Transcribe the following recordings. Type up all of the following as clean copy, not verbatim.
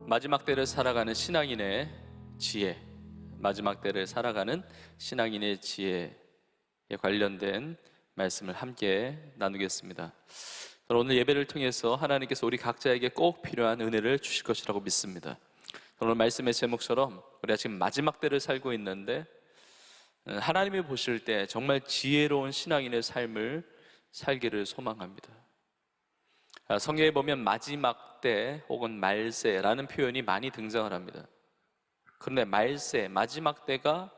마지막 때를 살아가는 신앙인의 지혜, 마지막 때를 살아가는 신앙인의 지혜에 관련된 말씀을 함께 나누겠습니다. 오늘 예배를 통해서 하나님께서 우리 각자에게 꼭 필요한 은혜를 주실 것이라고 믿습니다. 오늘 말씀의 제목처럼 우리가 지금 마지막 때를 살고 있는데 하나님이 보실 때 정말 지혜로운 신앙인의 삶을 살기를 소망합니다. 성경에 보면 마지막 때 혹은 말세라는 표현이 많이 등장을 합니다. 그런데 말세, 마지막 때가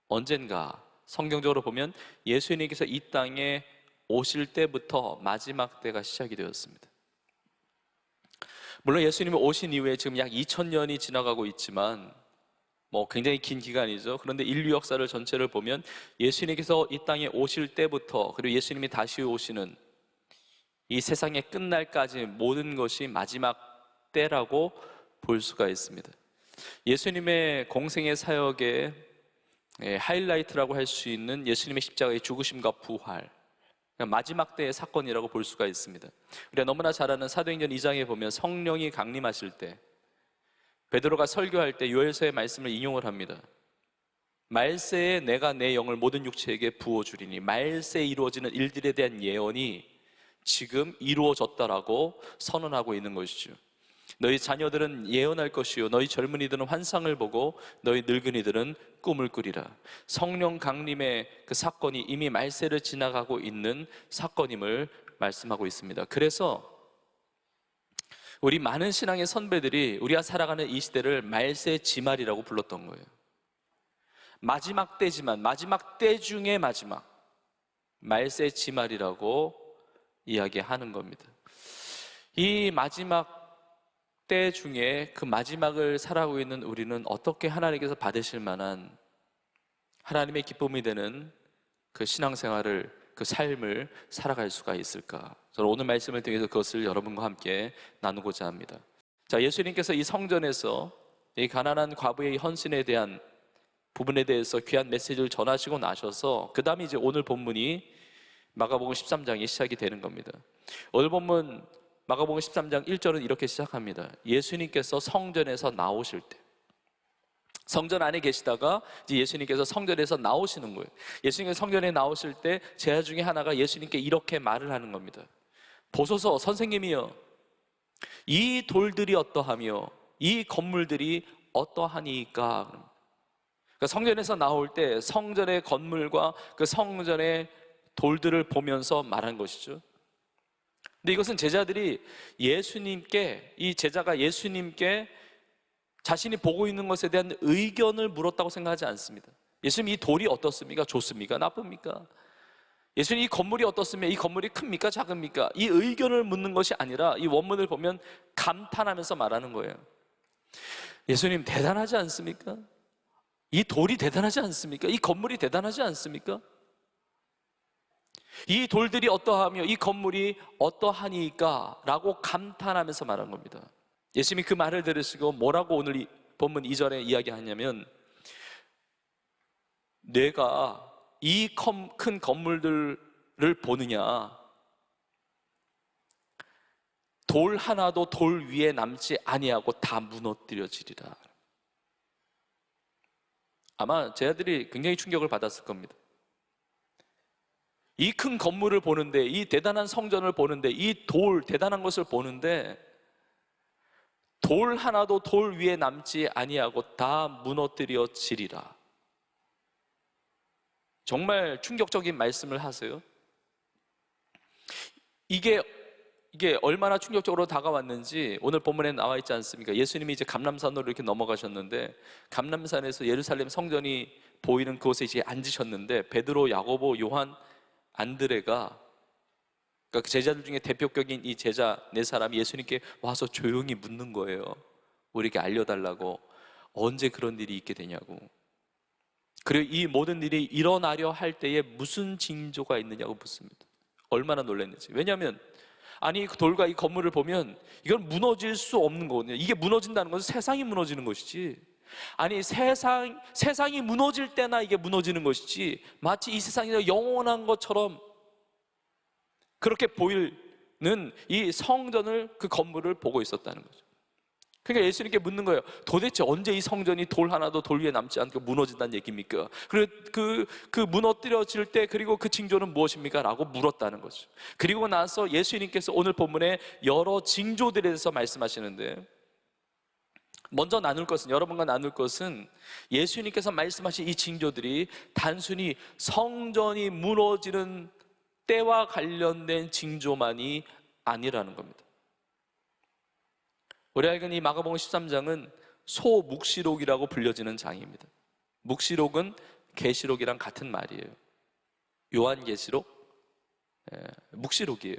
언젠가 성경적으로 보면 예수님께서 이 땅에 오실 때부터 마지막 때가 시작이 되었습니다. 물론 예수님이 오신 이후에 지금 약 2000년이 지나가고 있지만 굉장히 긴 기간이죠. 그런데 인류 역사를 전체를 보면 예수님께서 이 땅에 오실 때부터 그리고 예수님이 다시 오시는 이 세상의 끝날까지 모든 것이 마지막 때라고 볼 수가 있습니다. 예수님의 공생의 사역의 하이라이트라고 할 수 있는 예수님의 십자가의 죽으심과 부활, 마지막 때의 사건이라고 볼 수가 있습니다. 우리가 너무나 잘 아는 사도행전 2장에 보면 성령이 강림하실 때 베드로가 설교할 때 요엘서의 말씀을 인용을 합니다. 말세에 내가 내 영을 모든 육체에게 부어주리니, 말세에 이루어지는 일들에 대한 예언이 지금 이루어졌다라고 선언하고 있는 것이죠. 너희 자녀들은 예언할 것이요 너희 젊은이들은 환상을 보고 너희 늙은이들은 꿈을 꾸리라. 성령 강림의 그 사건이 이미 말세를 지나가고 있는 사건임을 말씀하고 있습니다. 그래서 우리 많은 신앙의 선배들이 우리가 살아가는 이 시대를 말세 지말이라고 불렀던 거예요. 마지막 때지만 마지막 때 중에 마지막, 말세 지말이라고 이야기하는 겁니다. 이 마지막 때 중에 그 마지막을 살아가고 있는 우리는 어떻게 하나님께서 받으실 만한 하나님의 기쁨이 되는 그 신앙생활을, 그 삶을 살아갈 수가 있을까? 저는 오늘 말씀을 통해서 그것을 여러분과 함께 나누고자 합니다. 자, 예수님께서 이 성전에서 이 가난한 과부의 헌신에 대한 부분에 대해서 귀한 메시지를 전하시고 나셔서 그 다음에 이제 오늘 본문이 마가복음 13장이 시작이 되는 겁니다. 오늘 본문 마가복음 13장 1절은 이렇게 시작합니다. 예수님께서 성전에서 나오실 때, 성전 안에 계시다가 이제 예수님께서 성전에서 나오시는 거예요. 예수님께서 성전에 나오실 때 제자 중에 하나가 예수님께 이렇게 말을 하는 겁니다. 보소서 선생님이여, 이 돌들이 어떠하며 이 건물들이 어떠하니까. 그러니까 성전에서 나올 때 성전의 건물과 그 성전의 돌들을 보면서 말한 것이죠. 근데 이것은 제자들이 예수님께, 이 제자가 예수님께 자신이 보고 있는 것에 대한 의견을 물었다고 생각하지 않습니다. 예수님, 이 돌이 어떻습니까? 좋습니까? 나쁩니까? 예수님, 이 건물이 어떻습니까? 이 건물이 큽니까? 작습니까? 이 의견을 묻는 것이 아니라 이 원문을 보면 감탄하면서 말하는 거예요. 예수님, 대단하지 않습니까? 이 돌이 대단하지 않습니까? 이 건물이 대단하지 않습니까? 이 돌들이 어떠하며 이 건물이 어떠하니까 라고 감탄하면서 말한 겁니다. 예수님이 그 말을 들으시고 뭐라고 오늘 이 본문 2절에 이야기하냐면, 내가 이 큰 건물들을 보느냐, 돌 하나도 돌 위에 남지 아니하고 다 무너뜨려지리라. 아마 제자들이 굉장히 충격을 받았을 겁니다. 이 큰 건물을 보는데, 이 대단한 성전을 보는데, 이 돌 대단한 것을 보는데 돌 하나도 돌 위에 남지 아니하고 다 무너뜨려지리라. 정말 충격적인 말씀을 하세요. 이게 얼마나 충격적으로 다가왔는지 오늘 본문에 나와 있지 않습니까? 예수님이 이제 감람산으로 이렇게 넘어가셨는데, 감람산에서 예루살렘 성전이 보이는 그곳에 이제 앉으셨는데, 베드로, 야고보, 요한, 안드레가, 그러니까 제자들 중에 대표격인 이 제자 네 사람이 예수님께 와서 조용히 묻는 거예요. 우리에게 알려달라고. 언제 그런 일이 있게 되냐고. 그리고 이 모든 일이 일어나려 할 때에 무슨 징조가 있느냐고 묻습니다. 얼마나 놀랐는지. 왜냐하면 아니, 그 돌과 이 건물을 보면 이건 무너질 수 없는 거거든요. 이게 무너진다는 것은 세상이 무너지는 것이지, 아니 세상이 무너질 때나 이게 무너지는 것이지, 마치 이 세상이 영원한 것처럼 그렇게 보이는 이 성전을, 그 건물을 보고 있었다는 거죠. 그러니까 예수님께 묻는 거예요. 도대체 언제 이 성전이 돌 하나도 돌 위에 남지 않고 무너진다는 얘기입니까? 그리고 그 무너뜨려질 때 그리고 그 징조는 무엇입니까? 라고 물었다는 거죠. 그리고 나서 예수님께서 오늘 본문에 여러 징조들에 대해서 말씀하시는데, 먼저 여러분과 나눌 것은 예수님께서 말씀하신 이 징조들이 단순히 성전이 무너지는 때와 관련된 징조만이 아니라는 겁니다. 우리 알고 있는 이 마가복음 13장은 소묵시록이라고 불려지는 장입니다. 묵시록은 계시록이랑 같은 말이에요. 요한계시록, 묵시록이에요.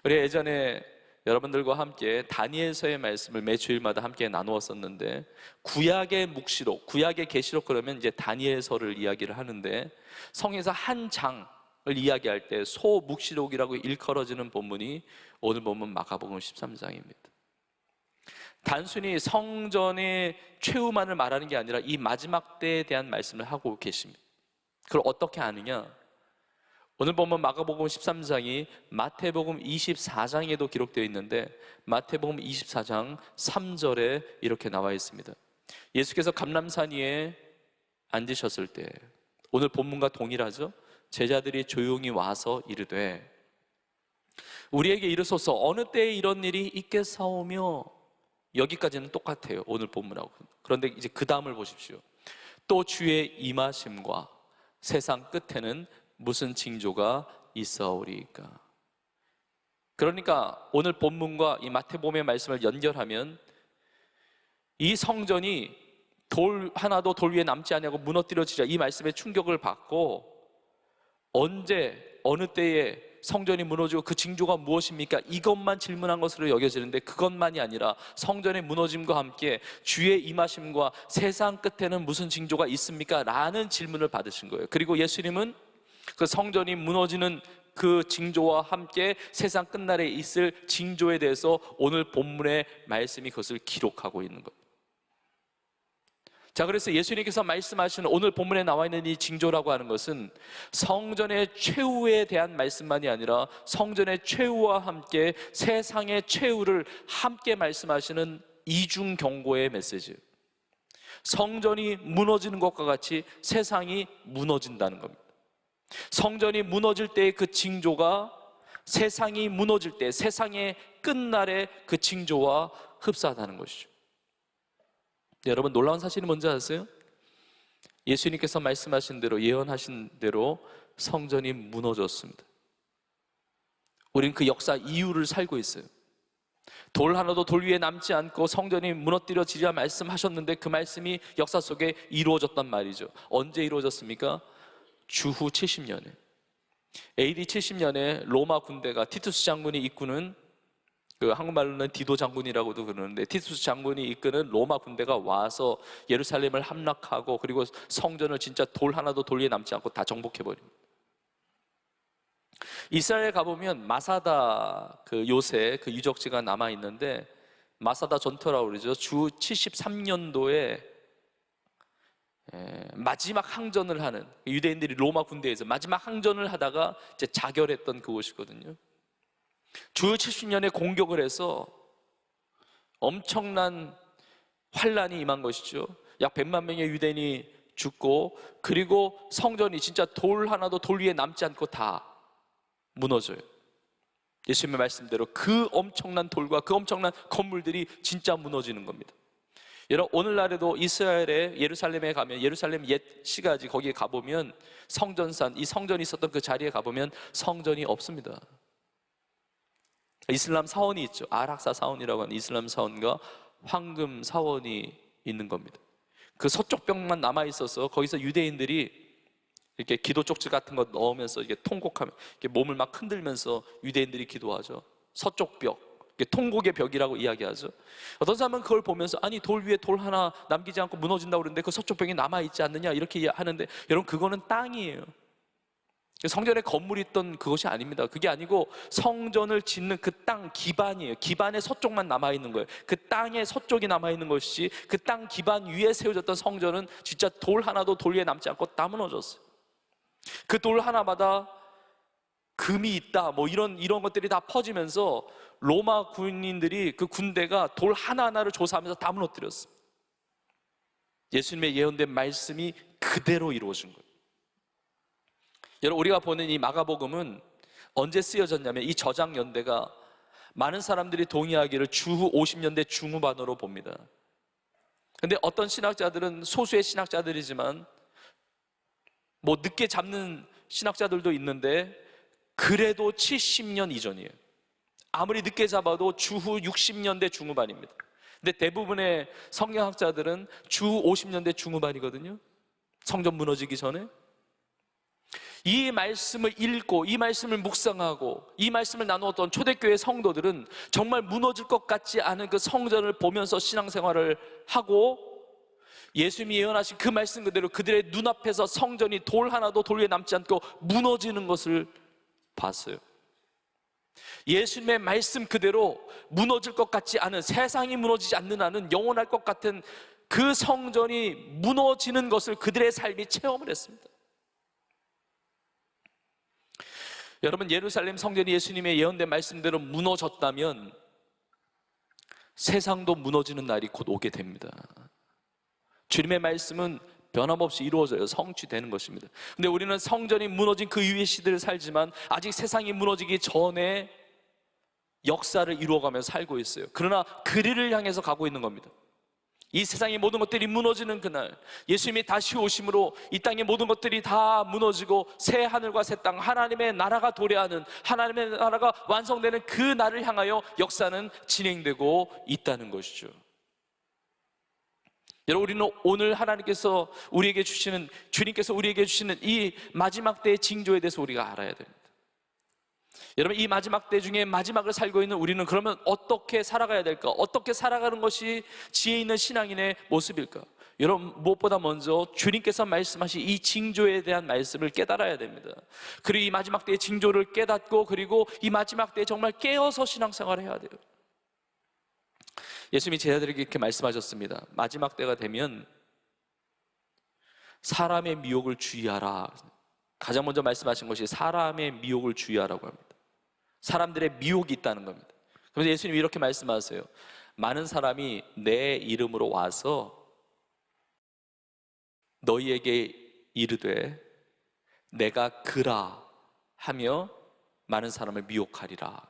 우리 예전에 여러분들과 함께 다니엘서의 말씀을 매 주일마다 함께 나누었었는데, 구약의 묵시록, 구약의 계시록, 그러면 이제 다니엘서를 이야기를 하는데, 성에서 한 장을 이야기할 때 소묵시록이라고 일컬어지는 본문이 오늘 본문 마가복음 13장입니다. 단순히 성전의 최후만을 말하는 게 아니라 이 마지막 때에 대한 말씀을 하고 계십니다. 그걸 어떻게 아느냐? 오늘 보면 마가복음 13장이 마태복음 24장에도 기록되어 있는데, 마태복음 24장 3절에 이렇게 나와 있습니다. 예수께서 감람산 위에 앉으셨을 때, 오늘 본문과 동일하죠? 제자들이 조용히 와서 이르되 우리에게 이르소서 어느 때에 이런 일이 있겠사오며. 여기까지는 똑같아요, 오늘 본문하고. 그런데 이제 그 다음을 보십시오. 또 주의 임하심과 세상 끝에는 무슨 징조가 있사오리까. 그러니까 오늘 본문과 이 마태복음의 말씀을 연결하면, 이 성전이 돌 하나도 돌 위에 남지 아니하고 무너뜨려지리라, 이 말씀에 충격을 받고 언제 어느 때에 성전이 무너지고 그 징조가 무엇입니까? 이것만 질문한 것으로 여겨지는데, 그것만이 아니라 성전의 무너짐과 함께 주의 임하심과 세상 끝에는 무슨 징조가 있습니까? 라는 질문을 받으신 거예요. 그리고 예수님은 그 성전이 무너지는 그 징조와 함께 세상 끝날에 있을 징조에 대해서 오늘 본문의 말씀이 그것을 기록하고 있는 겁니다. 자, 그래서 예수님께서 말씀하시는 오늘 본문에 나와 있는 이 징조라고 하는 것은 성전의 최후에 대한 말씀만이 아니라 성전의 최후와 함께 세상의 최후를 함께 말씀하시는 이중 경고의 메시지예요. 성전이 무너지는 것과 같이 세상이 무너진다는 겁니다. 성전이 무너질 때의 그 징조가 세상이 무너질 때, 세상의 끝날의 그 징조와 흡사하다는 것이죠. 여러분, 놀라운 사실이 뭔지 아세요? 예수님께서 말씀하신 대로, 예언하신 대로 성전이 무너졌습니다. 우린 그 역사 이후를 살고 있어요. 돌 하나도 돌 위에 남지 않고 성전이 무너뜨려지리라 말씀하셨는데, 그 말씀이 역사 속에 이루어졌단 말이죠. 언제 이루어졌습니까? 주후 70년에, AD 70년에 로마 군대가, 티투스 장군이 이끄는, 그 한국말로는 디도 장군이라고도 그러는데, 티투스 장군이 이끄는 로마 군대가 와서 예루살렘을 함락하고, 그리고 성전을 진짜 돌 하나도 돌 위에 남지 않고 다 정복해버립니다. 이스라엘에 가보면 마사다 그 요새 그 유적지가 남아있는데, 마사다 전투라고 그러죠. 주 73년도에 마지막 항전을 하는, 유대인들이 로마 군대에서 마지막 항전을 하다가 이제 자결했던 그곳이거든요. 주 70년에 공격을 해서 엄청난 환란이 임한 것이죠. 약 100만 명의 유대인이 죽고, 그리고 성전이 진짜 돌 하나도 돌 위에 남지 않고 다 무너져요. 예수님의 말씀대로 그 엄청난 돌과 그 엄청난 건물들이 진짜 무너지는 겁니다. 여러분, 오늘날에도 이스라엘의 예루살렘에 가면, 예루살렘 옛 시가지 거기에 가보면 성전산, 이 성전이 있었던 그 자리에 가보면 성전이 없습니다. 이슬람 사원이 있죠. 알학사 사원이라고 하는 이슬람 사원과 황금 사원이 있는 겁니다. 그 서쪽 벽만 남아있어서 거기서 유대인들이 이렇게 기도 쪽지 같은 거 넣으면서 이게 통곡하면, 이렇게 몸을 막 흔들면서 유대인들이 기도하죠. 서쪽 벽, 통곡의 벽이라고 이야기하죠. 어떤 사람은 그걸 보면서, 아니 돌 위에 돌 하나 남기지 않고 무너진다고 그러는데 그 서쪽 벽이 남아있지 않느냐, 이렇게 하는데, 여러분, 그거는 땅이에요. 성전에 건물이 있던 그것이 아닙니다. 그게 아니고 성전을 짓는 그 땅 기반이에요. 기반의 서쪽만 남아있는 거예요. 그 땅의 서쪽이 남아있는 것이지, 그 땅 기반 위에 세워졌던 성전은 진짜 돌 하나도 돌 위에 남지 않고 다 무너졌어요. 그 돌 하나마다 금이 있다, 뭐 이런 것들이 다 퍼지면서 로마 군인들이, 그 군대가 돌 하나하나를 조사하면서 다 무너뜨렸습니다. 예수님의 예언된 말씀이 그대로 이루어진 거예요. 여러분, 우리가 보는 이 마가복음은 언제 쓰여졌냐면, 이 저작 연대가 많은 사람들이 동의하기를 주후 50년대 중후반으로 봅니다. 근데 어떤 신학자들은, 소수의 신학자들이지만 뭐 늦게 잡는 신학자들도 있는데, 그래도 70년 이전이에요. 아무리 늦게 잡아도 주후 60년대 중후반입니다. 근데 대부분의 성경학자들은 주후 50년대 중후반이거든요. 성전 무너지기 전에. 이 말씀을 읽고, 이 말씀을 묵상하고, 이 말씀을 나누었던 초대교회 성도들은 정말 무너질 것 같지 않은 그 성전을 보면서 신앙생활을 하고, 예수님이 예언하신 그 말씀 그대로 그들의 눈앞에서 성전이 돌 하나도 돌 위에 남지 않고 무너지는 것을 봤어요. 예수님의 말씀 그대로 무너질 것 같지 않은, 세상이 무너지지 않는 한은 영원할 것 같은 그 성전이 무너지는 것을 그들의 삶이 체험을 했습니다. 여러분, 예루살렘 성전이 예수님의 예언된 말씀대로 무너졌다면 세상도 무너지는 날이 곧 오게 됩니다. 주님의 말씀은 변함없이 이루어져요. 성취되는 것입니다. 근데 우리는 성전이 무너진 그 위의 시대를 살지만 아직 세상이 무너지기 전에 역사를 이루어가면서 살고 있어요. 그러나 그리를 향해서 가고 있는 겁니다. 이 세상의 모든 것들이 무너지는 그날, 예수님이 다시 오심으로 이 땅의 모든 것들이 다 무너지고 새 하늘과 새 땅, 하나님의 나라가 도래하는, 하나님의 나라가 완성되는 그 날을 향하여 역사는 진행되고 있다는 것이죠. 여러분, 우리는 오늘 하나님께서 우리에게 주시는, 주님께서 우리에게 주시는 이 마지막 때의 징조에 대해서 우리가 알아야 됩니다. 여러분, 이 마지막 때 중에 마지막을 살고 있는 우리는 그러면 어떻게 살아가야 될까? 어떻게 살아가는 것이 지혜 있는 신앙인의 모습일까? 여러분, 무엇보다 먼저 주님께서 말씀하신 이 징조에 대한 말씀을 깨달아야 됩니다. 그리고 이 마지막 때의 징조를 깨닫고, 그리고 이 마지막 때에 정말 깨어서 신앙생활을 해야 돼요. 예수님이 제자들에게 이렇게 말씀하셨습니다. 마지막 때가 되면 사람의 미혹을 주의하라. 가장 먼저 말씀하신 것이 사람의 미혹을 주의하라고 합니다. 사람들의 미혹이 있다는 겁니다. 그래서 예수님이 이렇게 말씀하세요. 많은 사람이 내 이름으로 와서 너희에게 이르되 내가 그라 하며 많은 사람을 미혹하리라.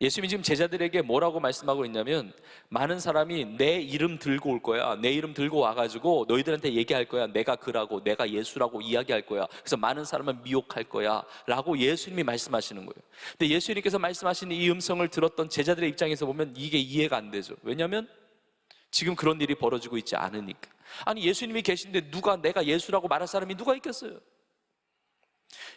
예수님이 지금 제자들에게 뭐라고 말씀하고 있냐면, 많은 사람이 내 이름 들고 올 거야. 내 이름 들고 와가지고 너희들한테 얘기할 거야. 내가 그라고, 내가 예수라고 이야기할 거야. 그래서 많은 사람을 미혹할 거야 라고 예수님이 말씀하시는 거예요. 근데 예수님께서 말씀하시는 이 음성을 들었던 제자들의 입장에서 보면 이게 이해가 안 되죠. 왜냐하면 지금 그런 일이 벌어지고 있지 않으니까. 아니, 예수님이 계신데 누가 내가 예수라고 말할 사람이 누가 있겠어요?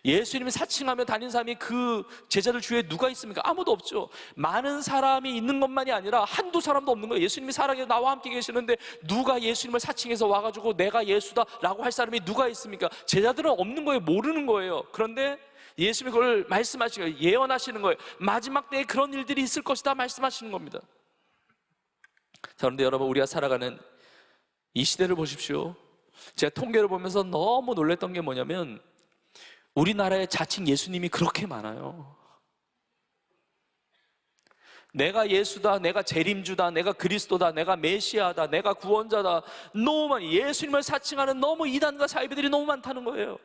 예수님이 사칭하며 다닌 사람이 그 제자들 주위에 누가 있습니까? 아무도 없죠. 많은 사람이 있는 것만이 아니라 한두 사람도 없는 거예요. 예수님이 살아계셔 나와 함께 계시는데 누가 예수님을 사칭해서 와가지고 내가 예수다 라고 할 사람이 누가 있습니까? 제자들은 없는 거예요. 모르는 거예요. 그런데 예수님이 그걸 말씀하시는 거예요. 예언하시는 거예요. 마지막 때에 그런 일들이 있을 것이다 말씀하시는 겁니다. 자, 그런데 여러분, 우리가 살아가는 이 시대를 보십시오. 제가 통계를 보면서 너무 놀랐던 게 뭐냐면, 우리나라에 자칭 예수님이 그렇게 많아요. 내가 예수다, 내가 재림주다, 내가 그리스도다, 내가 메시아다, 내가 구원자다, 너무 많이 예수님을 사칭하는 너무 이단과 사이비들이 너무 많다는 거예요.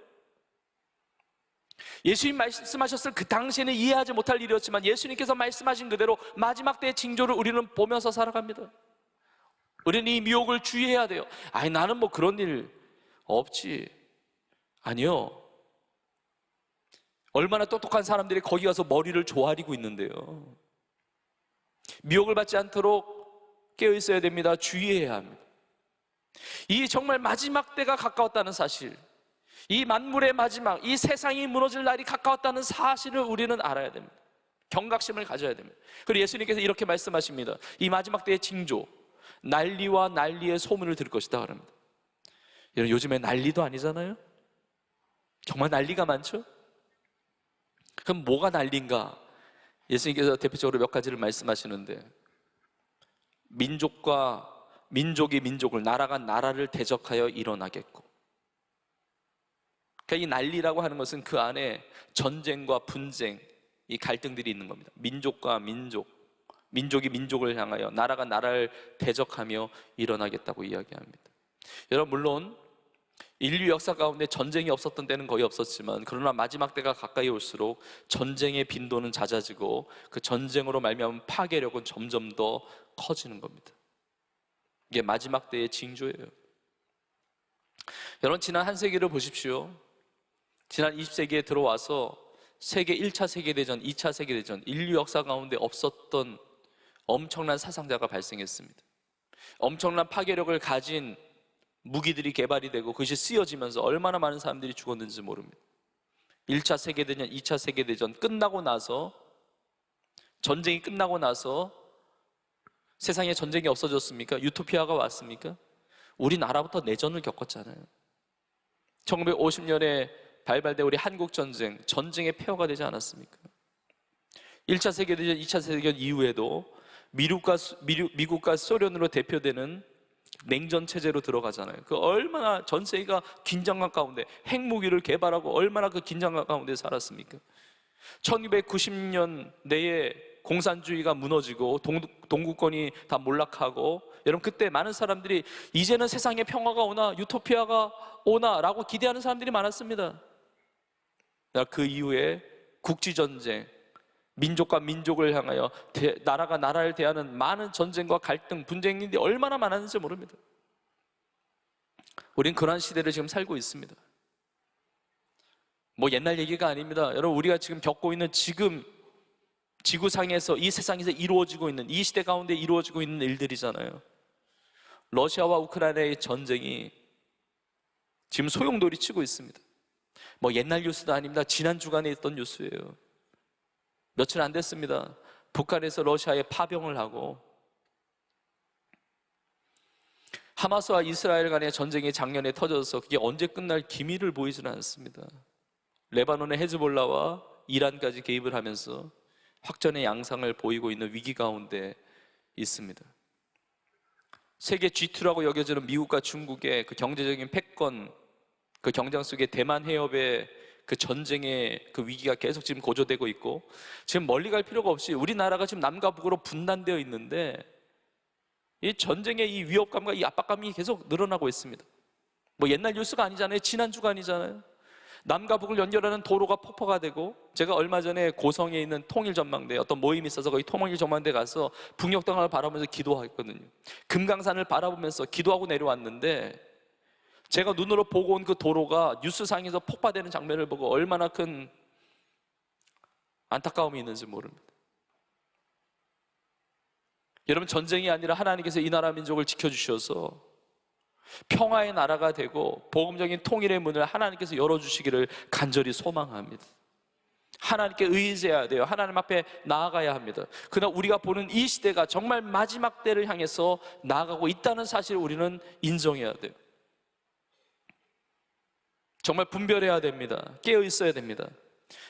예수님 말씀하셨을 그 당시에는 이해하지 못할 일이었지만 예수님께서 말씀하신 그대로 마지막 때의 징조를 우리는 보면서 살아갑니다. 우리는 이 미혹을 주의해야 돼요. 아니, 나는 뭐 그런 일 없지. 아니요. 얼마나 똑똑한 사람들이 거기 가서 머리를 조아리고 있는데요. 미혹을 받지 않도록 깨어 있어야 됩니다. 주의해야 합니다. 이 정말 마지막 때가 가까웠다는 사실, 이 만물의 마지막, 이 세상이 무너질 날이 가까웠다는 사실을 우리는 알아야 됩니다. 경각심을 가져야 됩니다. 그리고 예수님께서 이렇게 말씀하십니다. 이 마지막 때의 징조, 난리와 난리의 소문을 들을 것이다 그럽니다. 여러분, 요즘에 난리도 아니잖아요. 정말 난리가 많죠. 그럼 뭐가 난리인가? 예수님께서 대표적으로 몇 가지를 말씀하시는데, 민족이 민족을, 나라가 나라를 대적하여 일어나겠고, 그러니까 이 난리라고 하는 것은 그 안에 전쟁과 분쟁, 이 갈등들이 있는 겁니다. 민족과 민족이 민족을 향하여, 나라가 나라를 대적하며 일어나겠다고 이야기합니다. 여러분, 물론 인류 역사 가운데 전쟁이 없었던 때는 거의 없었지만, 그러나 마지막 때가 가까이 올수록 전쟁의 빈도는 잦아지고 그 전쟁으로 말미암은 파괴력은 점점 더 커지는 겁니다. 이게 마지막 때의 징조예요. 여러분, 지난 한 세기를 보십시오. 지난 20세기에 들어와서 세계 1차 세계대전, 2차 세계대전, 인류 역사 가운데 없었던 엄청난 사상자가 발생했습니다. 엄청난 파괴력을 가진 무기들이 개발이 되고 그것이 쓰여지면서 얼마나 많은 사람들이 죽었는지 모릅니다. 1차 세계대전, 2차 세계대전 끝나고 나서, 전쟁이 끝나고 나서 세상에 전쟁이 없어졌습니까? 유토피아가 왔습니까? 우리나라부터 내전을 겪었잖아요. 1950년에 발발된 우리 한국전쟁, 전쟁의 폐허가 되지 않았습니까? 1차 세계대전, 2차 세계대전 이후에도 미국과 소련으로 대표되는 냉전 체제로 들어가잖아요. 그 얼마나 전 세계가 긴장감 가운데 핵무기를 개발하고 얼마나 그 긴장감 가운데 살았습니까? 1990년대에 공산주의가 무너지고 동구권이 다 몰락하고, 여러분, 그때 많은 사람들이 이제는 세상에 평화가 오나, 유토피아가 오나 라고 기대하는 사람들이 많았습니다. 그 이후에 국지전쟁, 민족과 민족을 향하여 나라가 나라를 대하는 많은 전쟁과 갈등, 분쟁이 얼마나 많았는지 모릅니다. 우린 그러한 시대를 지금 살고 있습니다. 뭐 옛날 얘기가 아닙니다. 여러분, 우리가 지금 겪고 있는 지금 지구상에서, 이 세상에서 이루어지고 있는, 이 시대 가운데 이루어지고 있는 일들이잖아요. 러시아와 우크라이나의 전쟁이 지금 소용돌이 치고 있습니다. 뭐 옛날 뉴스도 아닙니다. 지난 주간에 있던 뉴스예요. 며칠 안 됐습니다. 북한에서 러시아에 파병을 하고 하마스와 이스라엘 간의 전쟁이 작년에 터져서 그게 언제 끝날 기미를 보이지는 않습니다. 레바논의 헤즈볼라와 이란까지 개입을 하면서 확전의 양상을 보이고 있는 위기 가운데 있습니다. 세계 G2라고 여겨지는 미국과 중국의 그 경제적인 패권, 그 경쟁 속에 대만 해협의 그 전쟁의 그 위기가 계속 지금 고조되고 있고, 지금 멀리 갈 필요가 없이 우리나라가 지금 남과 북으로 분단되어 있는데 이 전쟁의 이 위협감과 이 압박감이 계속 늘어나고 있습니다. 뭐 옛날 뉴스가 아니잖아요. 지난주가 아니잖아요. 남과 북을 연결하는 도로가 폭파가 되고, 제가 얼마 전에 고성에 있는 통일전망대 어떤 모임이 있어서 거기 통일전망대 가서 북녘땅을 바라보면서 기도했거든요. 금강산을 바라보면서 기도하고 내려왔는데, 제가 눈으로 보고 온 그 도로가 뉴스상에서 폭파되는 장면을 보고 얼마나 큰 안타까움이 있는지 모릅니다. 여러분, 전쟁이 아니라 하나님께서 이 나라 민족을 지켜주셔서 평화의 나라가 되고 복음적인 통일의 문을 하나님께서 열어주시기를 간절히 소망합니다. 하나님께 의지해야 돼요. 하나님 앞에 나아가야 합니다. 그러나 우리가 보는 이 시대가 정말 마지막 때를 향해서 나아가고 있다는 사실을 우리는 인정해야 돼요. 정말 분별해야 됩니다. 깨어 있어야 됩니다.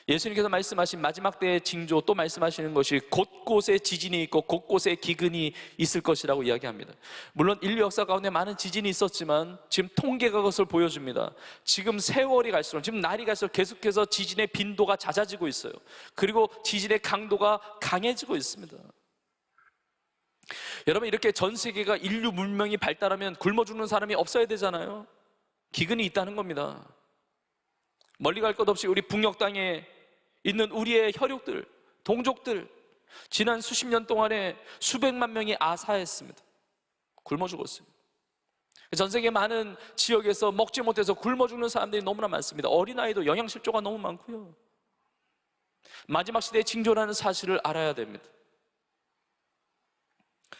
예수님께서 말씀하신 마지막 때의 징조, 또 말씀하시는 것이 곳곳에 지진이 있고 곳곳에 기근이 있을 것이라고 이야기합니다. 물론 인류 역사 가운데 많은 지진이 있었지만 지금 통계가 그것을 보여줍니다. 지금 세월이 갈수록, 지금 날이 갈수록 계속해서 지진의 빈도가 잦아지고 있어요. 그리고 지진의 강도가 강해지고 있습니다. 여러분, 이렇게 전 세계가 인류 문명이 발달하면 굶어 죽는 사람이 없어야 되잖아요. 기근이 있다는 겁니다. 멀리 갈 것 없이 우리 북녘 땅에 있는 우리의 혈육들, 동족들, 지난 수십 년 동안에 수백만 명이 아사했습니다. 굶어 죽었어요. 전 세계 많은 지역에서 먹지 못해서 굶어 죽는 사람들이 너무나 많습니다. 어린아이도 영양실조가 너무 많고요. 마지막 시대의 징조라는 사실을 알아야 됩니다.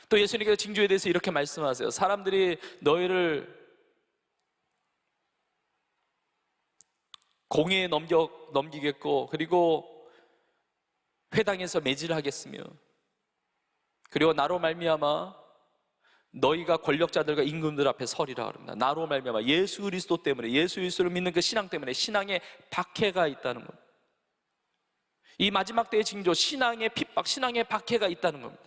또 예수님께서 징조에 대해서 이렇게 말씀하세요. 사람들이 너희를 공회에 넘기겠고, 그리고 회당에서 매질하겠으며, 그리고 나로 말미암아 너희가 권력자들과 임금들 앞에 서리라 그럽니다. 나로 말미암아, 예수 그리스도 때문에, 예수 그리스도를 믿는 그 신앙 때문에 신앙에 박해가 있다는 겁니다. 이 마지막 때의 징조, 신앙의 핍박, 신앙의 박해가 있다는 겁니다.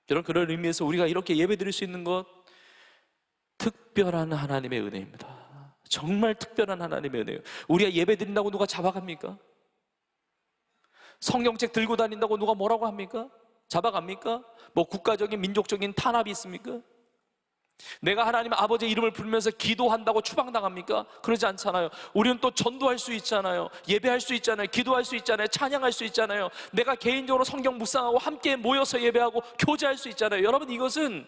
여러분, 그런 의미에서 우리가 이렇게 예배드릴 수 있는 것, 특별한 하나님의 은혜입니다. 정말 특별한 하나님의 은혜예요. 우리가 예배 드린다고 누가 잡아갑니까? 성경책 들고 다닌다고 누가 뭐라고 합니까? 잡아갑니까? 뭐 국가적인 민족적인 탄압이 있습니까? 내가 하나님 아버지의 이름을 부르면서 기도한다고 추방당합니까? 그러지 않잖아요. 우리는 또 전도할 수 있잖아요. 예배할 수 있잖아요. 기도할 수 있잖아요. 찬양할 수 있잖아요. 내가 개인적으로 성경 묵상하고 함께 모여서 예배하고 교제할 수 있잖아요. 여러분, 이것은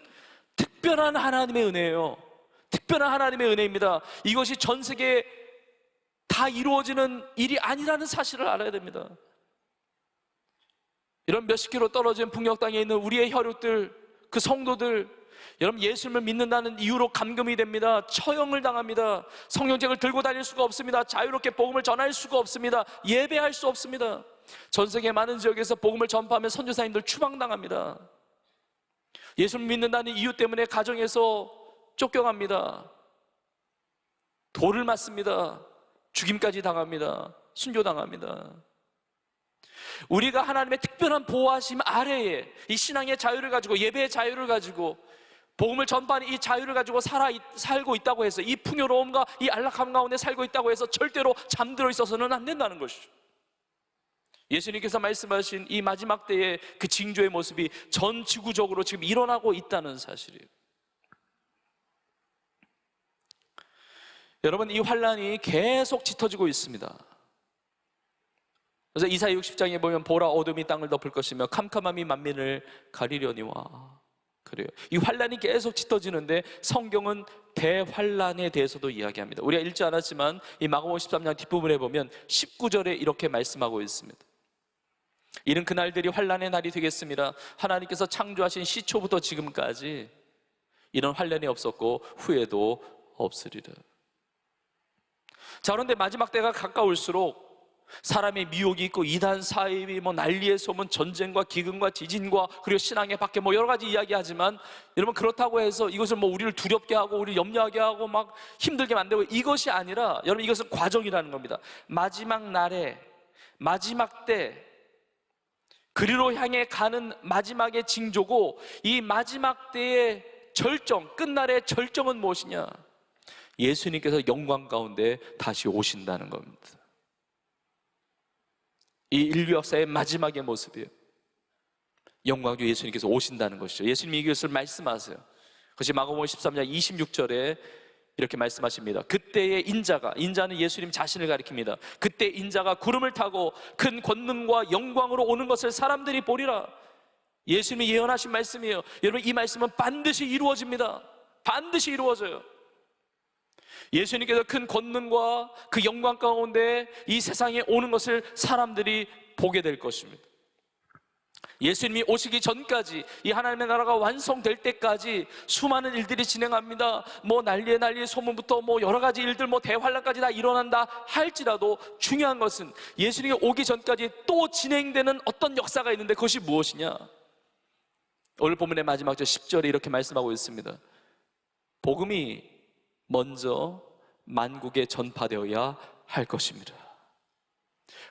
특별한 하나님의 은혜예요. 특별한 하나님의 은혜입니다. 이것이 전 세계에 다 이루어지는 일이 아니라는 사실을 알아야 됩니다. 이런 몇십 킬로 떨어진 북녘 땅에 있는 우리의 혈육들, 그 성도들, 여러분, 예수님을 믿는다는 이유로 감금이 됩니다. 처형을 당합니다. 성경책을 들고 다닐 수가 없습니다. 자유롭게 복음을 전할 수가 없습니다. 예배할 수 없습니다. 전 세계 많은 지역에서 복음을 전파하면 선교사님들 추방당합니다. 예수를 믿는다는 이유 때문에 가정에서 쫓겨갑니다. 돌을 맞습니다. 죽임까지 당합니다. 순교당합니다. 우리가 하나님의 특별한 보호하심 아래에 이 신앙의 자유를 가지고, 예배의 자유를 가지고, 복음을 전파하는 이 자유를 가지고 살고 있다고 해서, 이 풍요로움과 이 안락함 가운데 살고 있다고 해서 절대로 잠들어 있어서는 안 된다는 것이죠. 예수님께서 말씀하신 이 마지막 때의 그 징조의 모습이 전 지구적으로 지금 일어나고 있다는 사실이에요. 여러분, 이 환란이 계속 짙어지고 있습니다. 그래서 이사야 60장에 보면 보라, 어둠이 땅을 덮을 것이며 캄캄함이 만민을 가리려니와, 그래요. 이 환란이 계속 짙어지는데 성경은 대환란에 대해서도 이야기합니다. 우리가 읽지 않았지만 이 마가복음 13장 뒷부분에 보면 19절에 이렇게 말씀하고 있습니다. 이는 그날들이 환란의 날이 되겠습니다. 하나님께서 창조하신 시초부터 지금까지 이런 환란이 없었고 후에도 없으리라. 자, 그런데 마지막 때가 가까울수록 사람의 미혹이 있고 이단 사이비 뭐 난리의 소문, 전쟁과 기근과 지진과 그리고 신앙의 밖에 뭐 여러 가지 이야기하지만, 여러분 그렇다고 해서 이것을 뭐 우리를 두렵게 하고 우리를 염려하게 하고 막 힘들게 만들고 이것이 아니라, 여러분 이것은 과정이라는 겁니다. 마지막 날에, 마지막 때 그리로 향해 가는 마지막의 징조고, 이 마지막 때의 절정, 끝날의 절정은 무엇이냐? 예수님께서 영광 가운데 다시 오신다는 겁니다. 이 인류 역사의 마지막의 모습이에요. 영광주 예수님께서 오신다는 것이죠. 예수님이 이것을 말씀하세요. 그것이 마가복음 13장 26절에 이렇게 말씀하십니다. 그때의 인자가, 인자는 예수님 자신을 가리킵니다. 그때 인자가 구름을 타고 큰 권능과 영광으로 오는 것을 사람들이 보리라. 예수님이 예언하신 말씀이에요. 여러분 이 말씀은 반드시 이루어집니다. 반드시 이루어져요. 예수님께서 큰 권능과 그 영광 가운데 이 세상에 오는 것을 사람들이 보게 될 것입니다. 예수님이 오시기 전까지, 이 하나님의 나라가 완성될 때까지 수많은 일들이 진행합니다. 뭐 난리의 소문부터 뭐 여러 가지 일들, 뭐 대환란까지 다 일어난다 할지라도, 중요한 것은 예수님이 오기 전까지 또 진행되는 어떤 역사가 있는데, 그것이 무엇이냐? 오늘 본문의 마지막 절 10절에 이렇게 말씀하고 있습니다. 복음이 먼저 만국에 전파되어야 할 것입니다.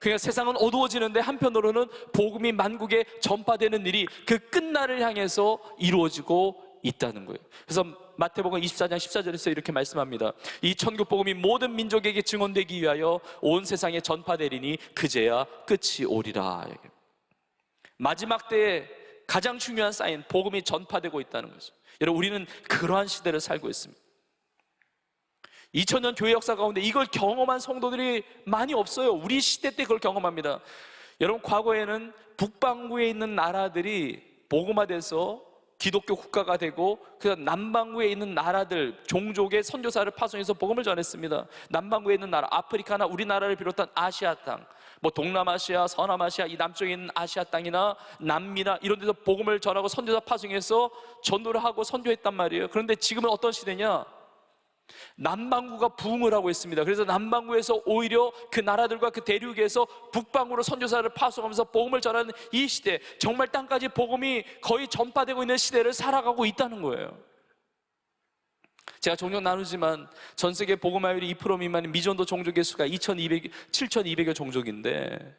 그러니까 세상은 어두워지는데 한편으로는 복음이 만국에 전파되는 일이 그 끝날을 향해서 이루어지고 있다는 거예요. 그래서 마태복음 24장 14절에서 이렇게 말씀합니다. 이 천국 복음이 모든 민족에게 증언되기 위하여 온 세상에 전파되리니 그제야 끝이 오리라. 마지막 때에 가장 중요한 사인, 복음이 전파되고 있다는 거죠. 여러분 우리는 그러한 시대를 살고 있습니다. 2000년 교회 역사 가운데 이걸 경험한 성도들이 많이 없어요. 우리 시대 때 그걸 경험합니다. 여러분 과거에는 북반구에 있는 나라들이 복음화돼서 기독교 국가가 되고, 그래서 남반구에 있는 나라들, 종족의 선교사를 파송해서 복음을 전했습니다. 남반구에 있는 나라, 아프리카나 우리나라를 비롯한 아시아 땅, 뭐 동남아시아, 서남아시아, 이 남쪽에 있는 아시아 땅이나 남미나 이런 데서 복음을 전하고 선교사 파송해서 전도를 하고 선교했단 말이에요. 그런데 지금은 어떤 시대냐? 남반구가 부흥을 하고 있습니다. 그래서 남반구에서 오히려 그 나라들과 그 대륙에서 북반구로 선교사를 파송하면서 복음을 전하는 이 시대, 정말 땅까지 복음이 거의 전파되고 있는 시대를 살아가고 있다는 거예요. 제가 종종 나누지만 전 세계 복음화율이 2% 미만인 미전도 종족의 수가 7,200여 종족인데,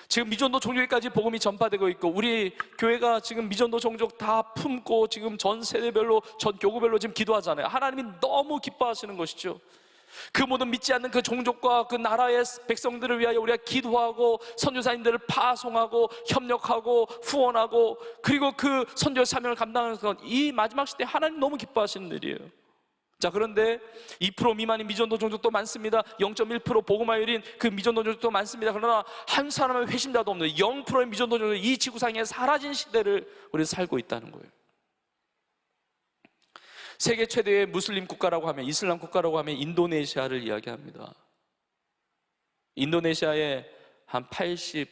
지금 미전도 종족까지 복음이 전파되고 있고, 우리 교회가 지금 미전도 종족 다 품고 지금 전 세대별로, 전 교구별로 지금 기도하잖아요. 하나님이 너무 기뻐하시는 것이죠. 그 모든 믿지 않는 그 종족과 그 나라의 백성들을 위하여 우리가 기도하고 선교사님들을 파송하고 협력하고 후원하고, 그리고 그 선교 사명을 감당하는 것, 이 마지막 시대에 하나님 너무 기뻐하시는 일이에요. 자, 그런데 2% 미만인 미전도 종족도 많습니다. 0.1% 복음화율인 그 미전도 종족도 많습니다. 그러나 한 사람의 회심자도 없는 0%의 미전도 종족, 이 지구상에 사라진 시대를 우리는 살고 있다는 거예요. 세계 최대의 무슬림 국가라고 하면, 이슬람 국가라고 하면 인도네시아를 이야기합니다. 인도네시아의 한 87,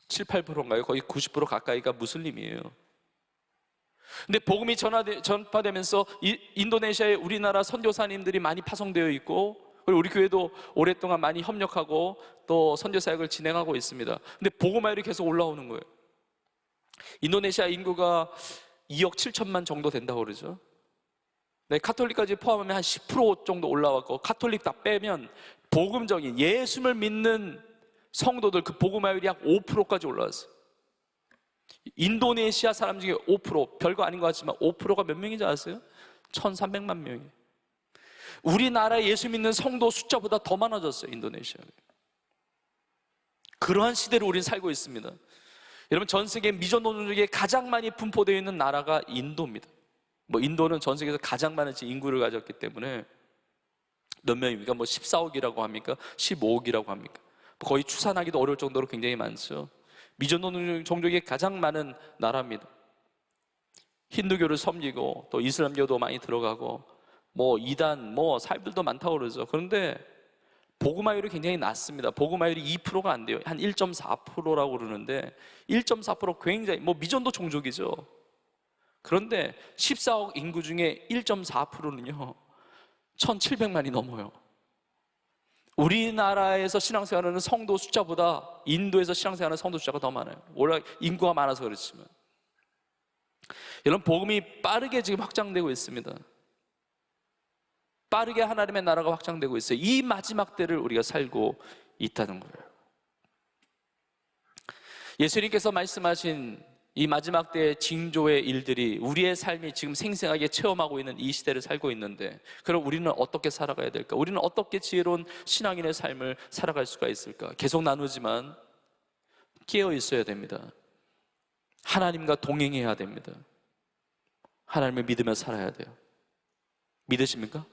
8%인가요? 거의 90% 가까이가 무슬림이에요. 근데 복음이 전파되면서 인도네시아에 우리나라 선교사님들이 많이 파송되어 있고, 그리고 우리 교회도 오랫동안 많이 협력하고 또 선교 사역을 진행하고 있습니다. 근데 복음화율이 계속 올라오는 거예요. 인도네시아 인구가 2억 7천만 정도 된다고 그러죠. 네, 카톨릭까지 포함하면 한 10% 정도 올라왔고, 카톨릭 다 빼면 복음적인 예수를 믿는 성도들 그 복음화율이 약 5%까지 올라왔어요. 인도네시아 사람 중에 5%, 별거 아닌 것 같지만 5%가 몇 명인지 아세요? 1,300만 명이에요. 우리나라 예수 믿는 성도 숫자보다 더 많아졌어요, 인도네시아가. 그러한 시대를 우리는 살고 있습니다. 여러분 전 세계 미전도 중에 가장 많이 분포되어 있는 나라가 인도입니다. 뭐 인도는 전 세계에서 가장 많은 인구를 가졌기 때문에 몇 명입니까? 뭐 14억이라고 합니까? 15억이라고 합니까? 거의 추산하기도 어려울 정도로 굉장히 많죠. 미전도 종족이 가장 많은 나라입니다. 힌두교를 섬기고 또 이슬람교도 많이 들어가고 뭐 이단 뭐 사입들도 많다고 그러죠. 그런데 복음화율이 굉장히 낮습니다. 복음화율이 2%가 안 돼요. 한 1.4%라고 그러는데 1.4% 굉장히 뭐 미전도 종족이죠. 그런데 14억 인구 중에 1.4%는요 1,700만이 넘어요. 우리나라에서 신앙생활하는 성도 숫자보다 인도에서 신앙생활하는 성도 숫자가 더 많아요. 원래 인구가 많아서 그렇지만. 여러분, 복음이 빠르게 지금 확장되고 있습니다. 빠르게 하나님의 나라가 확장되고 있어요. 이 마지막 때를 우리가 살고 있다는 거예요. 예수님께서 말씀하신 이 마지막 때의 징조의 일들이 우리의 삶이 지금 생생하게 체험하고 있는 이 시대를 살고 있는데, 그럼 우리는 어떻게 살아가야 될까? 우리는 어떻게 지혜로운 신앙인의 삶을 살아갈 수가 있을까? 계속 나누지만 깨어 있어야 됩니다. 하나님과 동행해야 됩니다. 하나님을 믿으며 살아야 돼요. 믿으십니까?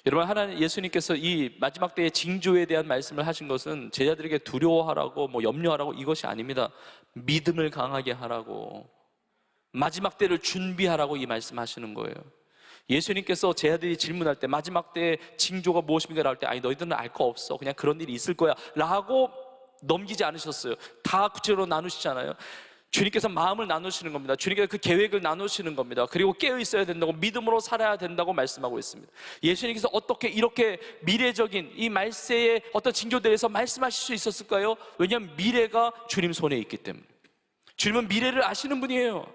여러분, 하나님, 예수님께서 이 마지막 때의 징조에 대한 말씀을 하신 것은 제자들에게 두려워하라고 염려하라고 이것이 아닙니다. 믿음을 강하게 하라고, 마지막 때를 준비하라고 이 말씀하시는 거예요. 예수님께서 제자들이 질문할 때 마지막 때의 징조가 무엇입니까? 라고 할 때, 아니 너희들은 알 거 없어, 그냥 그런 일이 있을 거야 라고 넘기지 않으셨어요. 다 구체적으로 나누시잖아요. 주님께서 마음을 나누시는 겁니다. 주님께서 그 계획을 나누시는 겁니다. 그리고 깨어 있어야 된다고, 믿음으로 살아야 된다고 말씀하고 있습니다. 예수님께서 어떻게 이렇게 미래적인 이 말세의 어떤 징조들에서 말씀하실 수 있었을까요? 왜냐하면 미래가 주님 손에 있기 때문에. 주님은 미래를 아시는 분이에요.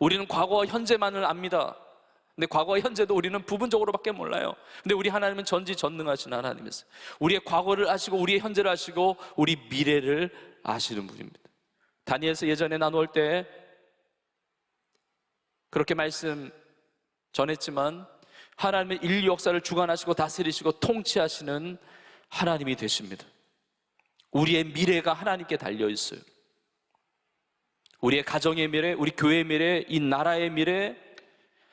우리는 과거와 현재만을 압니다. 근데 과거와 현재도 우리는 부분적으로밖에 몰라요. 근데 우리 하나님은 전지전능하신 하나님이세요. 우리의 과거를 아시고 우리의 현재를 아시고 우리 미래를 아시는 분입니다. 다니엘서 예전에 나누을 때 그렇게 말씀 전했지만, 하나님의 인류 역사를 주관하시고 다스리시고 통치하시는 하나님이 되십니다. 우리의 미래가 하나님께 달려 있어요. 우리의 가정의 미래, 우리 교회의 미래, 이 나라의 미래,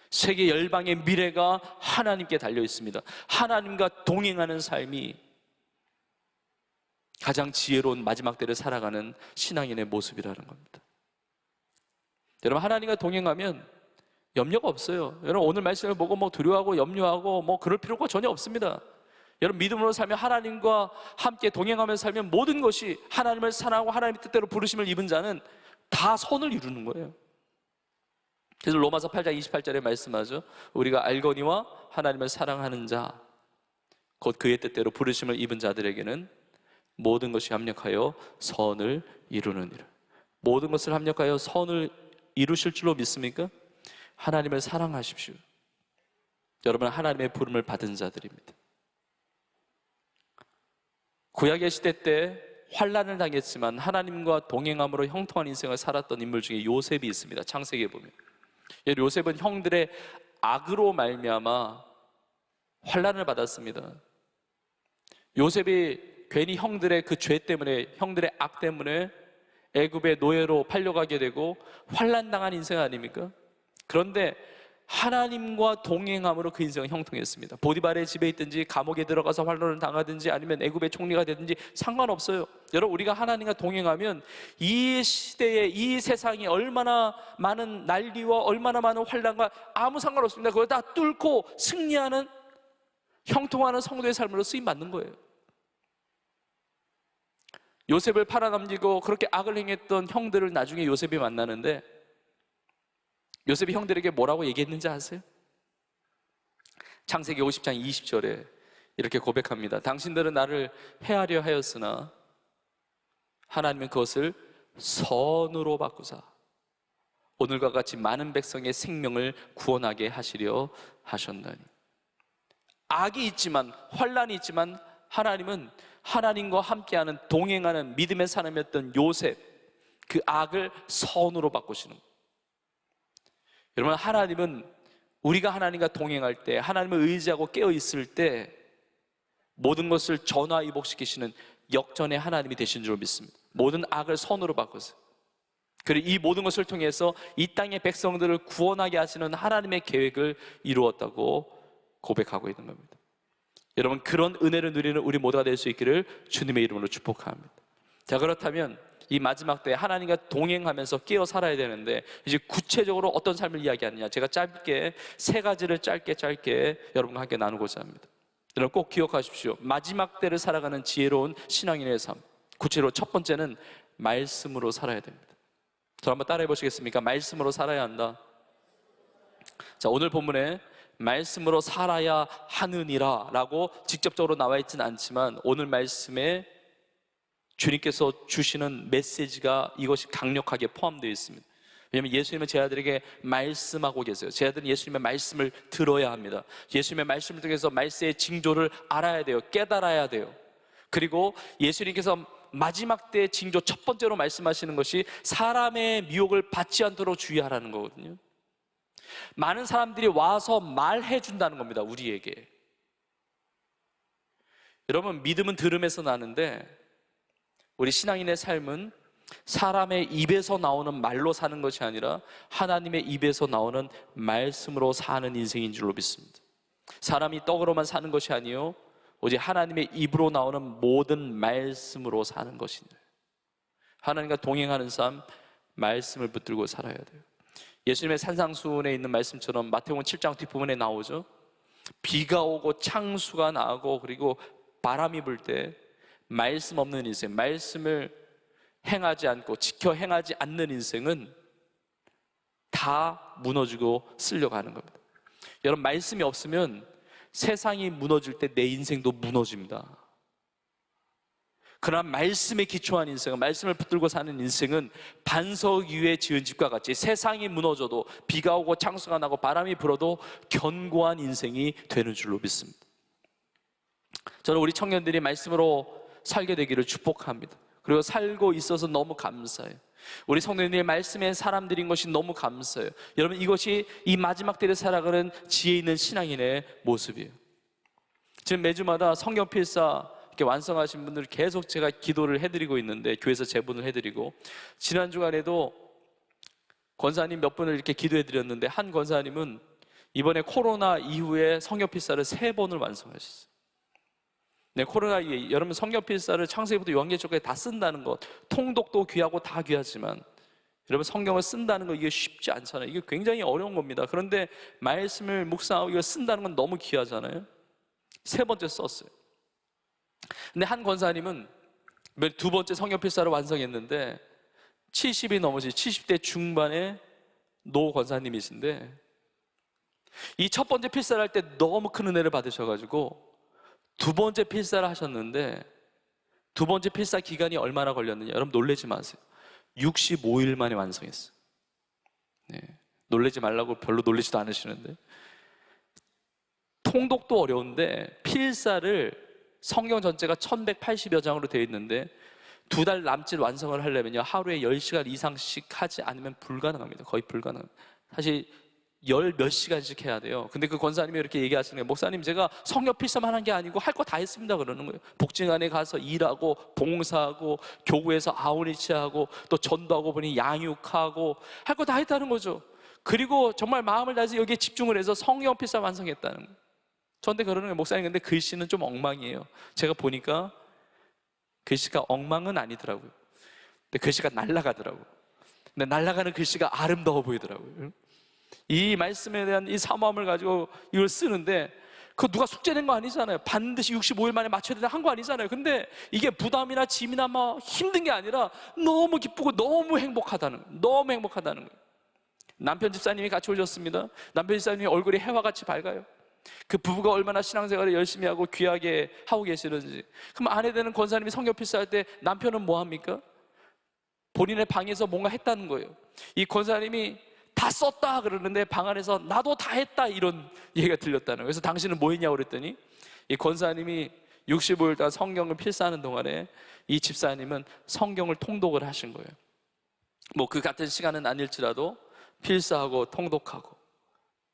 세계 열방의 미래가 하나님께 달려 있습니다. 하나님과 동행하는 삶이 가장 지혜로운 마지막 때를 살아가는 신앙인의 모습이라는 겁니다. 여러분, 하나님과 동행하면 염려가 없어요. 여러분, 오늘 말씀을 보고 두려워하고 염려하고 그럴 필요가 전혀 없습니다. 여러분, 믿음으로 살면, 하나님과 함께 동행하면서 살면 모든 것이, 하나님을 사랑하고 하나님의 뜻대로 부르심을 입은 자는 다 선을 이루는 거예요. 그래서 로마서 8장 28절에 말씀하죠. 우리가 알거니와 하나님을 사랑하는 자, 곧 그의 뜻대로 부르심을 입은 자들에게는 모든 것이 합력하여 선을 이루느니라. 모든 것을 합력하여 선을 이루실 줄로 믿습니까? 하나님을 사랑하십시오. 여러분, 하나님의 부름을 받은 자들입니다. 구약의 시대 때 환난을 당했지만 하나님과 동행함으로 형통한 인생을 살았던 인물 중에 요셉이 있습니다. 창세기에 보면 요셉은 형들의 악으로 말미암아 환난을 받았습니다. 요셉이 괜히 형들의 그 죄 때문에, 형들의 악 때문에 애굽의 노예로 팔려가게 되고 환난당한 인생 아닙니까? 그런데 하나님과 동행함으로 그 인생은 형통했습니다. 보디발의 집에 있든지 감옥에 들어가서 환난을 당하든지 아니면 애굽의 총리가 되든지 상관없어요. 여러분, 우리가 하나님과 동행하면 이 시대에, 이 세상이 얼마나 많은 난리와 얼마나 많은 환난과 아무 상관없습니다. 그걸 다 뚫고 승리하는, 형통하는 성도의 삶으로 쓰임받는 거예요. 요셉을 팔아넘기고 그렇게 악을 행했던 형들을 나중에 요셉이 만나는데, 요셉이 형들에게 뭐라고 얘기했는지 아세요? 창세기 50장 20절에 이렇게 고백합니다. 당신들은 나를 해하려 하였으나 하나님은 그것을 선으로 바꾸사 오늘과 같이 많은 백성의 생명을 구원하게 하시려 하셨나니. 악이 있지만, 환난이 있지만 하나님은 하나님과 함께하는, 동행하는 믿음의 사람이었던 요셉, 그 악을 선으로 바꾸시는 거예요. 여러분, 하나님은 우리가 하나님과 동행할 때, 하나님을 의지하고 깨어 있을 때 모든 것을 전화위복시키시는 역전의 하나님이 되신 줄 믿습니다. 모든 악을 선으로 바꾸세요. 그리고 이 모든 것을 통해서 이 땅의 백성들을 구원하게 하시는 하나님의 계획을 이루었다고 고백하고 있는 겁니다. 여러분, 그런 은혜를 누리는 우리 모두가 될 수 있기를 주님의 이름으로 축복합니다. 자, 그렇다면 이 마지막 때 하나님과 동행하면서 깨어 살아야 되는데, 이제 구체적으로 어떤 삶을 이야기하느냐, 제가 짧게 세 가지를 짧게 여러분과 함께 나누고자 합니다. 여러분, 꼭 기억하십시오. 마지막 때를 살아가는 지혜로운 신앙인의 삶, 구체로 첫 번째는 말씀으로 살아야 됩니다. 저 한번 따라해 보시겠습니까? 말씀으로 살아야 한다. 자, 오늘 본문에 말씀으로 살아야 하느니라 라고 직접적으로 나와 있지는 않지만 오늘 말씀에 주님께서 주시는 메시지가 이것이 강력하게 포함되어 있습니다. 왜냐하면 예수님은 제 아들에게 말씀하고 계세요. 제 아들은 예수님의 말씀을 들어야 합니다. 예수님의 말씀을 통해서 말씀의 징조를 알아야 돼요. 깨달아야 돼요. 그리고 예수님께서 마지막 때의 징조 첫 번째로 말씀하시는 것이 사람의 미혹을 받지 않도록 주의하라는 거거든요. 많은 사람들이 와서 말해 준다는 겁니다, 우리에게. 여러분, 믿음은 들음에서 나는데 우리 신앙인의 삶은 사람의 입에서 나오는 말로 사는 것이 아니라 하나님의 입에서 나오는 말씀으로 사는 인생인 줄로 믿습니다. 사람이 떡으로만 사는 것이 아니요 오직 하나님의 입으로 나오는 모든 말씀으로 사는 것이니 하나님과 동행하는 삶, 말씀을 붙들고 살아야 돼요. 예수님의 산상수훈에 있는 말씀처럼 마태복음 7장 뒷부분에 나오죠. 비가 오고 창수가 나고 그리고 바람이 불 때 말씀 없는 인생, 말씀을 행하지 않고 지켜 행하지 않는 인생은 다 무너지고 쓸려가는 겁니다. 여러분, 말씀이 없으면 세상이 무너질 때 내 인생도 무너집니다. 그러나 말씀에 기초한 인생은, 말씀을 붙들고 사는 인생은 반석 위에 지은 집과 같이 세상이 무너져도 비가 오고 창수가 나고 바람이 불어도 견고한 인생이 되는 줄로 믿습니다. 저는 우리 청년들이 말씀으로 살게 되기를 축복합니다. 그리고 살고 있어서 너무 감사해요. 우리 성도님들이 말씀의 사람들인 것이 너무 감사해요. 여러분, 이것이 이 마지막 때를 살아가는 지혜 있는 신앙인의 모습이에요. 지금 매주마다 성경 필사 이렇게 완성하신 분들 계속 제가 기도를 해드리고 있는데, 교회에서 제분을 해드리고, 지난 주간에도 권사님 몇 분을 이렇게 기도해드렸는데 한 권사님은 이번에 코로나 이후에 성경 필사를 3번을 완성하셨어요. 네, 코로나 이후에 여러분 성경 필사를 창세기부터 요한계시록까지 다 쓴다는 것, 통독도 귀하고 다 귀하지만 여러분 성경을 쓴다는 거 이게 쉽지 않잖아요. 이게 굉장히 어려운 겁니다. 그런데 말씀을 묵상하고 이걸 쓴다는 건 너무 귀하잖아요. 3번째 썼어요. 근데 한 권사님은 2번째 성경 필사를 완성했는데 70이 넘으신 70대 중반의 노 권사님이신데 이 첫 번째 필사를 할 때 너무 큰 은혜를 받으셔가지고 2번째 필사를 하셨는데 2번째 필사 기간이 얼마나 걸렸느냐, 여러분 놀라지 마세요. 65일 만에 완성했어요. 네, 놀라지 말라고 별로 놀라지도 않으시는데, 통독도 어려운데 필사를 성경 전체가 1180여 장으로 되어 있는데 2달 남짓 완성을 하려면요 하루에 10시간 이상씩 하지 않으면 불가능합니다. 거의 불가능합니다. 사실 10몇 시간씩 해야 돼요. 근데 그 권사님이 이렇게 얘기하시는 거예요. 목사님, 제가 성경 필사만 한 게 아니고 할 거 다 했습니다. 그러는 거예요. 복지관에 가서 일하고 봉사하고 교구에서 아우니치하고 또 전도하고 보니 양육하고 할 거 다 했다는 거죠. 그리고 정말 마음을 다해서 여기에 집중을 해서 성경 필사 완성했다는 거예요. 저한테 그러는 거예요. 목사님, 근데 글씨는 좀 엉망이에요. 제가 보니까 글씨가 엉망은 아니더라고요. 근데 글씨가 날아가더라고요. 근데 날아가는 글씨가 아름다워 보이더라고요. 이 말씀에 대한 이 사모함을 가지고 이걸 쓰는데 그거 누가 숙제낸 거 아니잖아요. 반드시 65일 만에 맞춰야 된다 한 거 아니잖아요. 근데 이게 부담이나 짐이나 막 힘든 게 아니라 너무 기쁘고 너무 행복하다는 거예요. 너무 행복하다는 거예요. 남편 집사님이 같이 오셨습니다. 남편 집사님이 얼굴이 해와같이 밝아요. 그 부부가 얼마나 신앙생활을 열심히 하고 귀하게 하고 계시는지. 그럼 아내 되는 권사님이 성경 필사할 때 남편은 뭐 합니까? 본인의 방에서 뭔가 했다는 거예요. 이 권사님이 다 썼다 그러는데 방 안에서 나도 다 했다 이런 얘기가 들렸다는 거예요. 그래서 당신은 뭐 했냐고 그랬더니 이 권사님이 65일 동안 성경을 필사하는 동안에 이 집사님은 성경을 통독을 하신 거예요. 뭐 그 같은 시간은 아닐지라도 필사하고 통독하고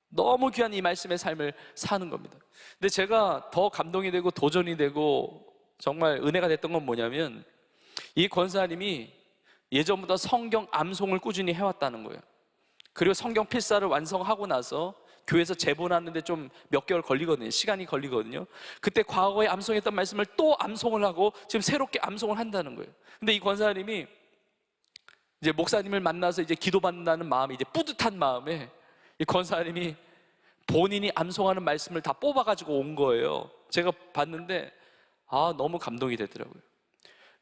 너무 귀한 이 말씀의 삶을 사는 겁니다. 근데 제가 더 감동이 되고 도전이 되고 정말 은혜가 됐던 건 뭐냐면 이 권사님이 예전부터 성경 암송을 꾸준히 해왔다는 거예요. 그리고 성경 필사를 완성하고 나서 교회에서 제본하는데 좀 몇 개월 걸리거든요. 시간이 걸리거든요. 그때 과거에 암송했던 말씀을 또 암송을 하고 지금 새롭게 암송을 한다는 거예요. 근데 이 권사님이 이제 목사님을 만나서 이제 기도받는다는 마음이 이제 뿌듯한 마음에 이 권사님이 본인이 암송하는 말씀을 다 뽑아가지고 온 거예요. 제가 봤는데 너무 감동이 되더라고요.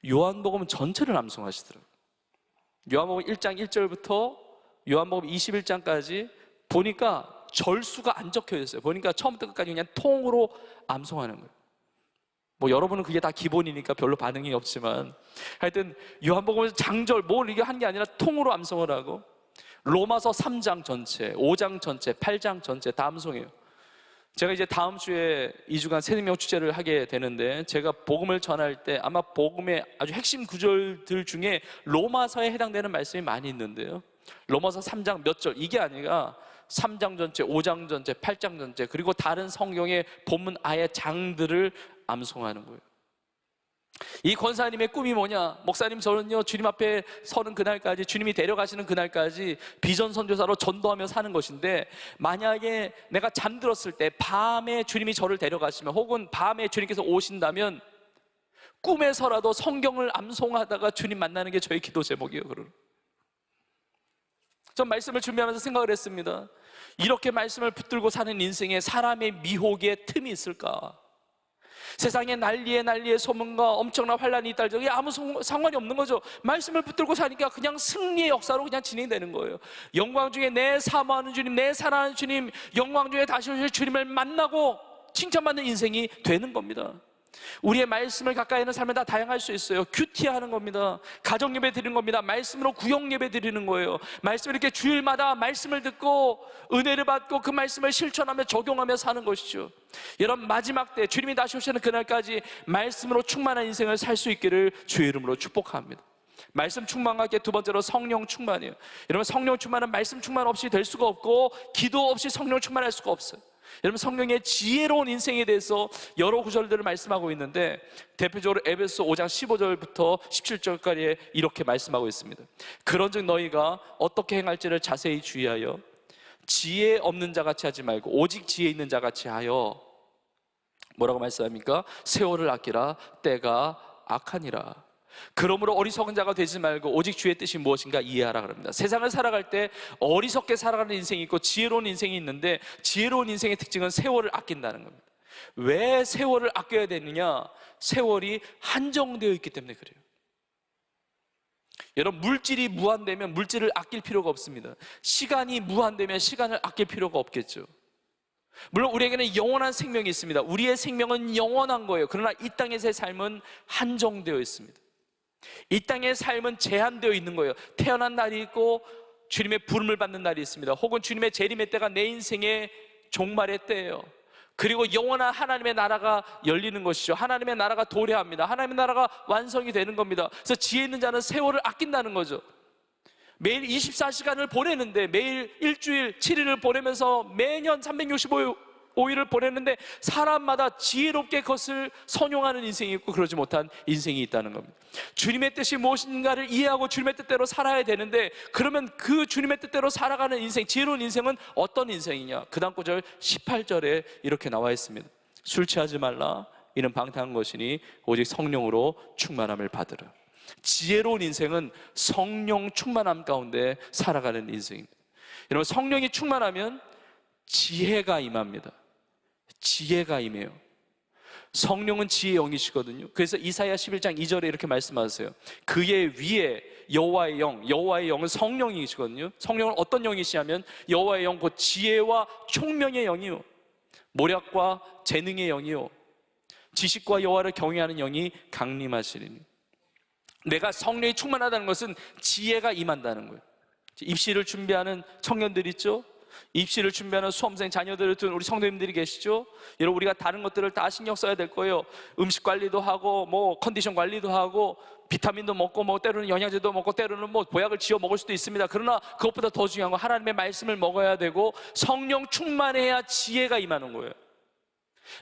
요한복음 전체를 암송하시더라고요. 요한복음 1장 1절부터 요한복음 21장까지 보니까 절수가 안 적혀 있어요. 보니까 처음부터 끝까지 그냥 통으로 암송하는 거예요. 뭐 여러분은 그게 다 기본이니까 별로 반응이 없지만, 하여튼 요한복음에서 장절 뭘 이게 한 게 아니라 통으로 암송을 하고, 로마서 3장 전체, 5장 전체, 8장 전체 다 암송해요. 제가 이제 다음 주에 2주간 새생명 축제를 하게 되는데, 제가 복음을 전할 때 아마 복음의 아주 핵심 구절들 중에 로마서에 해당되는 말씀이 많이 있는데요, 로마서 3장 몇 절, 이게 아니라 3장 전체, 5장 전체, 8장 전체, 그리고 다른 성경의 본문 아예 장들을 암송하는 거예요. 이 권사님의 꿈이 뭐냐? 목사님, 저는요 주님 앞에 서는 그날까지, 주님이 데려가시는 그날까지 비전 선교사로 전도하며 사는 것인데, 만약에 내가 잠들었을 때 밤에 주님이 저를 데려가시면, 혹은 밤에 주님께서 오신다면 꿈에서라도 성경을 암송하다가 주님 만나는 게 저의 기도 제목이에요. 그럼 전 말씀을 준비하면서 생각을 했습니다. 이렇게 말씀을 붙들고 사는 인생에 사람의 미혹에 틈이 있을까? 세상에 난리에 소문과 엄청난 환란이 있다 할지라도 아무 상관이 없는 거죠. 말씀을 붙들고 사니까 그냥 승리의 역사로 그냥 진행되는 거예요. 영광 중에 내 사모하는 주님, 내 사랑하는 주님, 영광 중에 다시 오실 주님을 만나고 칭찬받는 인생이 되는 겁니다. 우리의 말씀을 가까이 하는 삶은 다 다양할 수 있어요. 큐티하는 겁니다. 가정 예배 드리는 겁니다. 말씀으로 구역 예배 드리는 거예요. 말씀을 이렇게 주일마다 말씀을 듣고 은혜를 받고 그 말씀을 실천하며 적용하며 사는 것이죠. 여러분, 마지막 때 주님이 다시 오시는 그날까지 말씀으로 충만한 인생을 살 수 있기를 주의 이름으로 축복합니다. 말씀 충만과 함께 두 번째로 성령 충만이에요. 여러분, 성령 충만은 말씀 충만 없이 될 수가 없고, 기도 없이 성령 충만할 수가 없어요. 여러분, 성령의 지혜로운 인생에 대해서 여러 구절들을 말씀하고 있는데, 대표적으로 에베소 5장 15절부터 17절까지 이렇게 말씀하고 있습니다. 그런즉 너희가 어떻게 행할지를 자세히 주의하여 지혜 없는 자 같이 하지 말고 오직 지혜 있는 자 같이 하여, 뭐라고 말씀합니까? 세월을 아끼라, 때가 악하니라. 그러므로 어리석은 자가 되지 말고 오직 주의 뜻이 무엇인가 이해하라 그럽니다. 세상을 살아갈 때 어리석게 살아가는 인생이 있고 지혜로운 인생이 있는데, 지혜로운 인생의 특징은 세월을 아낀다는 겁니다. 왜 세월을 아껴야 되느냐? 세월이 한정되어 있기 때문에 그래요. 여러분, 물질이 무한되면 물질을 아낄 필요가 없습니다. 시간이 무한되면 시간을 아낄 필요가 없겠죠. 물론 우리에게는 영원한 생명이 있습니다. 우리의 생명은 영원한 거예요. 그러나 이 땅에서의 삶은 한정되어 있습니다. 이 땅의 삶은 제한되어 있는 거예요. 태어난 날이 있고 주님의 부름을 받는 날이 있습니다. 혹은 주님의 재림의 때가 내 인생의 종말의 때예요. 그리고 영원한 하나님의 나라가 열리는 것이죠. 하나님의 나라가 도래합니다. 하나님의 나라가 완성이 되는 겁니다. 그래서 지혜 있는 자는 세월을 아낀다는 거죠. 매일 24시간을 보내는데, 매일 일주일 7일을 보내면서 매년 365일을 보내는데, 사람마다 지혜롭게 그것을 선용하는 인생이 있고 그러지 못한 인생이 있다는 겁니다. 주님의 뜻이 무엇인가를 이해하고 주님의 뜻대로 살아야 되는데, 그러면 그 주님의 뜻대로 살아가는 인생, 지혜로운 인생은 어떤 인생이냐? 그 다음 구절 18절에 이렇게 나와 있습니다. 술 취하지 말라, 이는 방탕한 것이니 오직 성령으로 충만함을 받으라. 지혜로운 인생은 성령 충만함 가운데 살아가는 인생입니다. 여러분, 성령이 충만하면 지혜가 임합니다. 지혜가 임해요. 성령은 지혜의 영이시거든요. 그래서 이사야 11장 2절에 이렇게 말씀하세요. 그의 위에 여호와의 영, 여호와의 영은 성령이시거든요. 성령은 어떤 영이시냐면 여호와의 영, 곧 지혜와 총명의 영이요, 모략과 재능의 영이요, 지식과 여호와를 경외하는 영이 강림하시리니. 내가 성령이 충만하다는 것은 지혜가 임한다는 거예요. 입시를 준비하는 청년들 있죠? 입시를 준비하는 수험생 자녀들을 둔 우리 성도님들이 계시죠? 여러분, 우리가 다른 것들을 다 신경 써야 될 거예요. 음식 관리도 하고, 뭐 컨디션 관리도 하고, 비타민도 먹고, 뭐 때로는 영양제도 먹고, 때로는 뭐 보약을 지어 먹을 수도 있습니다. 그러나 그것보다 더 중요한 건 하나님의 말씀을 먹어야 되고, 성령 충만해야 지혜가 임하는 거예요.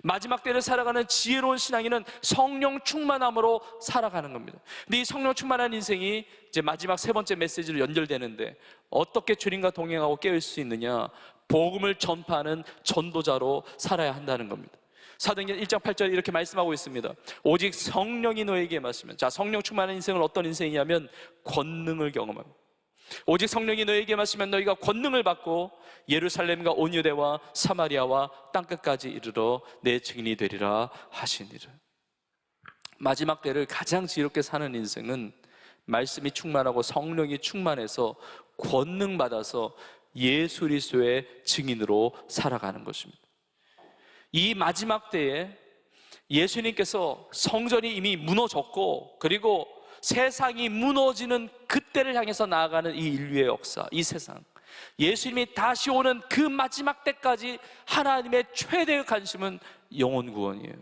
마지막 때를 살아가는 지혜로운 신앙인은 성령 충만함으로 살아가는 겁니다. 근데 이 성령 충만한 인생이 이제 마지막 세 번째 메시지로 연결되는데, 어떻게 주님과 동행하고 깨어있을 수 있느냐? 복음을 전파하는 전도자로 살아야 한다는 겁니다. 사도행전 1장 8절에 이렇게 말씀하고 있습니다. 오직 성령이 너에게 임하시면. 자, 성령 충만한 인생은 어떤 인생이냐면 권능을 경험합니다. 오직 성령이 너에게 임하시면 너희가 권능을 받고 예루살렘과 온 유대와 사마리아와 땅끝까지 이르러 내 증인이 되리라 하시니라. 마지막 때를 가장 지혜롭게 사는 인생은 말씀이 충만하고 성령이 충만해서 권능 받아서 예수 그리스도의 증인으로 살아가는 것입니다. 이 마지막 때에 예수님께서 성전이 이미 무너졌고, 그리고 세상이 무너지는 그때를 향해서 나아가는 이 인류의 역사, 이 세상, 예수님이 다시 오는 그 마지막 때까지 하나님의 최대의 관심은 영혼 구원이에요.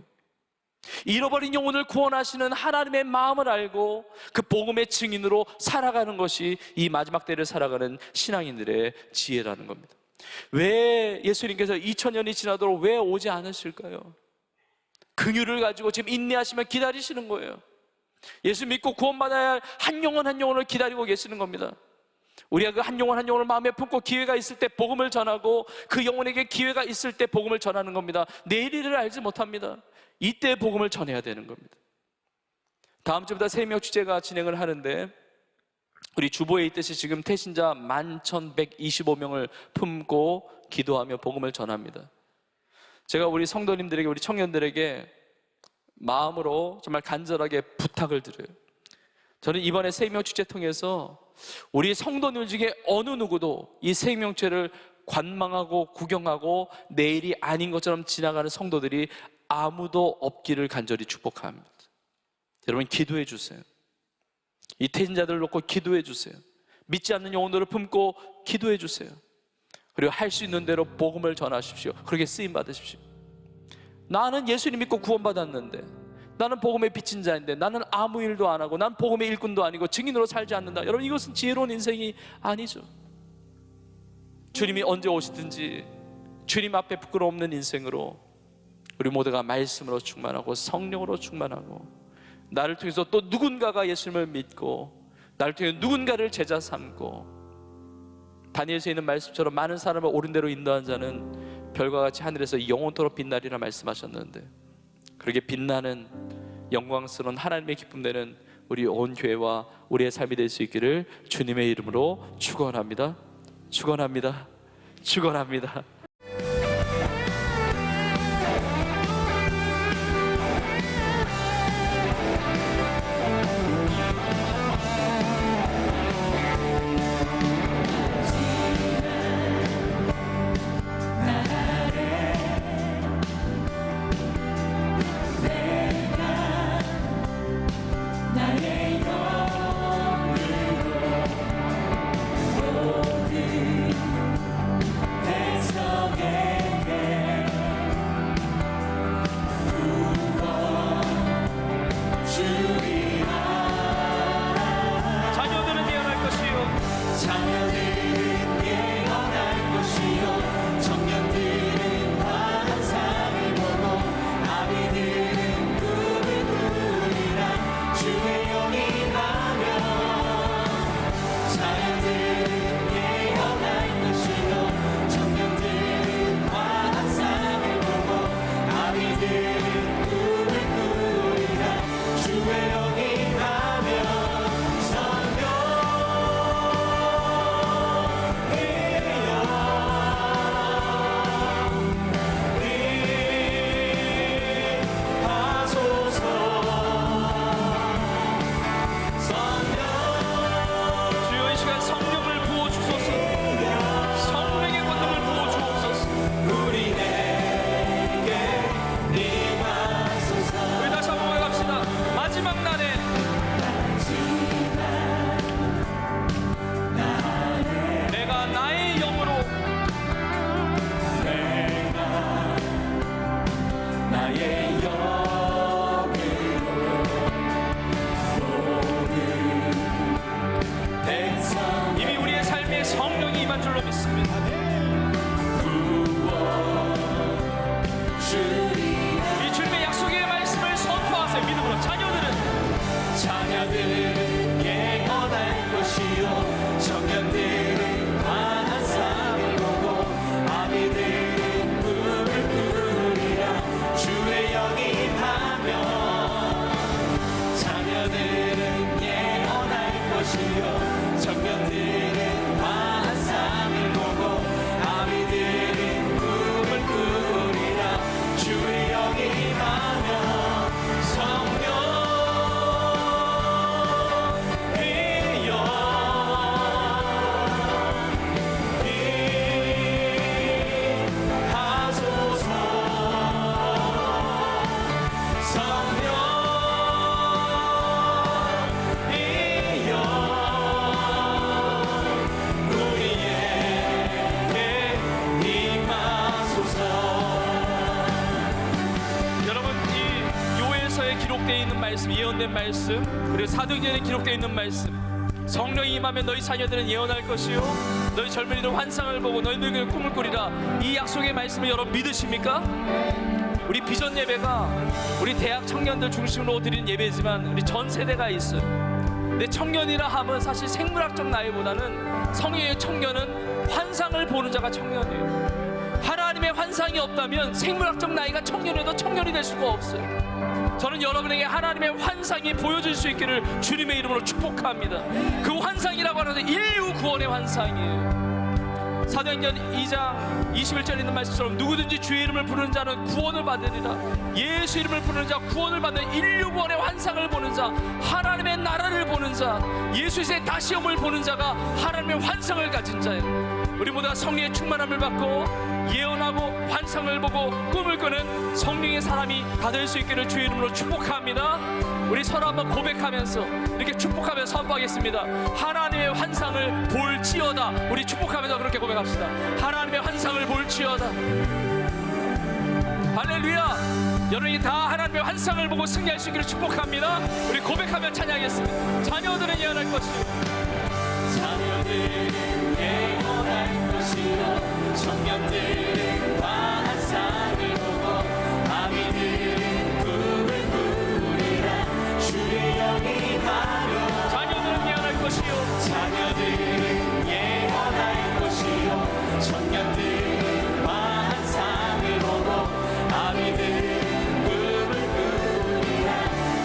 잃어버린 영혼을 구원하시는 하나님의 마음을 알고 그 복음의 증인으로 살아가는 것이 이 마지막 때를 살아가는 신앙인들의 지혜라는 겁니다. 왜 예수님께서 2000년이 지나도록 왜 오지 않으실까요? 긍휼을 가지고 지금 인내하시며 기다리시는 거예요. 예수 믿고 구원받아야 할 한 영혼 한 영혼을 기다리고 계시는 겁니다. 우리가 그 한 영혼 한 영혼을 마음에 품고 기회가 있을 때 복음을 전하고, 그 영혼에게 기회가 있을 때 복음을 전하는 겁니다. 내일 일을 알지 못합니다. 이때 복음을 전해야 되는 겁니다. 다음 주부터 새벽 주제가 진행을 하는데, 우리 주보에 있듯이 지금 태신자 11,125명을 품고 기도하며 복음을 전합니다. 제가 우리 성도님들에게, 우리 청년들에게 마음으로 정말 간절하게 부탁을 드려요. 저는 이번에 생명축제 통해서 우리 성도님 중에 어느 누구도 이 생명축제를 관망하고 구경하고 내일이 아닌 것처럼 지나가는 성도들이 아무도 없기를 간절히 축복합니다. 여러분 기도해 주세요. 이 태신자들을 놓고 기도해 주세요. 믿지 않는 영혼들을 품고 기도해 주세요. 그리고 할 수 있는 대로 복음을 전하십시오. 그렇게 쓰임 받으십시오. 나는 예수님 믿고 구원받았는데, 나는 복음에 비친 자인데, 나는 아무 일도 안 하고, 난 복음의 일꾼도 아니고 증인으로 살지 않는다. 여러분 이것은 지혜로운 인생이 아니죠. 주님이 언제 오시든지 주님 앞에 부끄러움 없는 인생으로 우리 모두가 말씀으로 충만하고 성령으로 충만하고, 나를 통해서 또 누군가가 예수님을 믿고 나를 통해 누군가를 제자 삼고, 다니엘서에 있는 말씀처럼 많은 사람을 옳은 대로 인도한 자는 별과 같이 하늘에서 영원토록 빛나리라 말씀하셨는데, 그렇게 빛나는 영광스러운 하나님의 기쁨 되는 우리 온 교회와 우리의 삶이 될 수 있기를 주님의 이름으로 축원합니다. 축원합니다. 축원합니다. 주의 요한복음에 기록되어 있는 말씀, 예언된 말씀, 그리고 사도행전에 기록되어 있는 말씀, 성령이 임하면 너희 자녀들은 예언할 것이요 너희 젊은이들은 환상을 보고 너희 늙은이는 꿈을 꾸리라. 이 약속의 말씀을 여러분 믿으십니까? 우리 비전 예배가 우리 대학 청년들 중심으로 드리는 예배지만 우리 전 세대가 있어요. 근데 청년이라 하면 사실 생물학적 나이보다는 성령의 청년은 환상을 보는 자가 청년이에요. 하나님의 환상이 없다면 생물학적 나이가 청년이어도 청년이 될 수가 없어요. 저는 여러분에게 하나님의 환상이 보여질 수 있기를 주님의 이름으로 축복합니다. 그 환상이라고 하는 것은 인류 구원의 환상이에요. 사도행전 2장 21절에 있는 말씀처럼 누구든지 주의 이름을 부르는 자는 구원을 받으리라. 예수 이름을 부르는 자, 구원을 받는 인류 구원의 환상을 보는 자, 하나님의 나라를 보는 자, 예수의 다시 오음을 보는 자가 하나님의 환상을 가진 자예요. 우리 모두가 성령의 충만함을 받고 예언하고 환상을 보고 꿈을 꾸는 성령의 사람이 다 될 수 있기를 주의 이름으로 축복합니다. 우리 서로 한번 고백하면서 이렇게 축복하면서 선포하겠습니다. 하나님의 환상을 볼지어다. 우리 축복하면서 그렇게 고백합시다. 하나님의 환상을 볼지어다. 할렐루야. 여러분이 다 하나님의 환상을 보고 승리할 수 있기를 축복합니다. 우리 고백하며 찬양하겠습니다. 자녀들은 예언할 것이요 자녀들은 예언할 것이요 청년들은 환상을 보고 아미들은 꿈을 꾸리라. 주의 영이 임하려 자녀들은 예언할 것이요 자녀들은 예언할 것이요 청년들은 환상을 보고 아미들은 꿈을 꾸리라.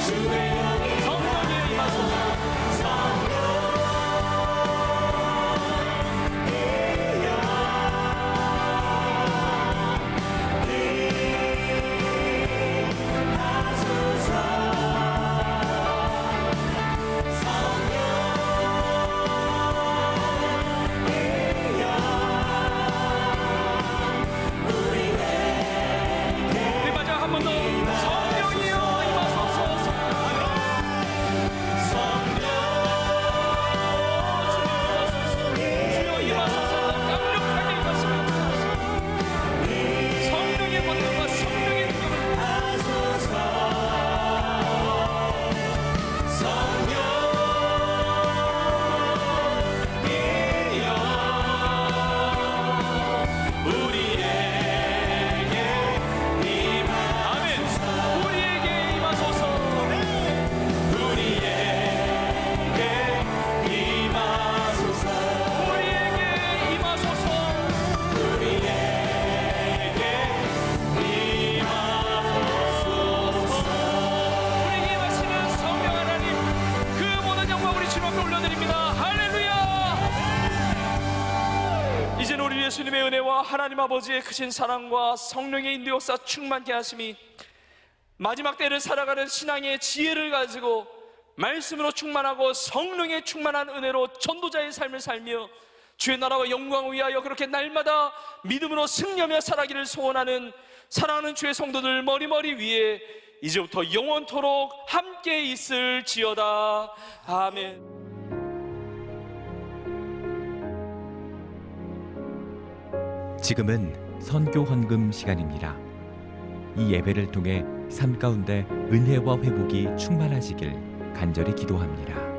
주의 영이 성령이 임하소서. 예수님의 은혜와 하나님 아버지의 크신 사랑과 성령의 인도 역사 충만케 하심이 마지막 때를 살아가는 신앙의 지혜를 가지고 말씀으로 충만하고 성령의 충만한 은혜로 전도자의 삶을 살며 주의 나라와 영광을 위하여 그렇게 날마다 믿음으로 승리하며 살아가기를 소원하는 사랑하는 주의 성도들 머리머리 위에 이제부터 영원토록 함께 있을지어다. 아멘. 지금은 선교 헌금 시간입니다. 이 예배를 통해 삶 가운데 은혜와 회복이 충만하시길 간절히 기도합니다.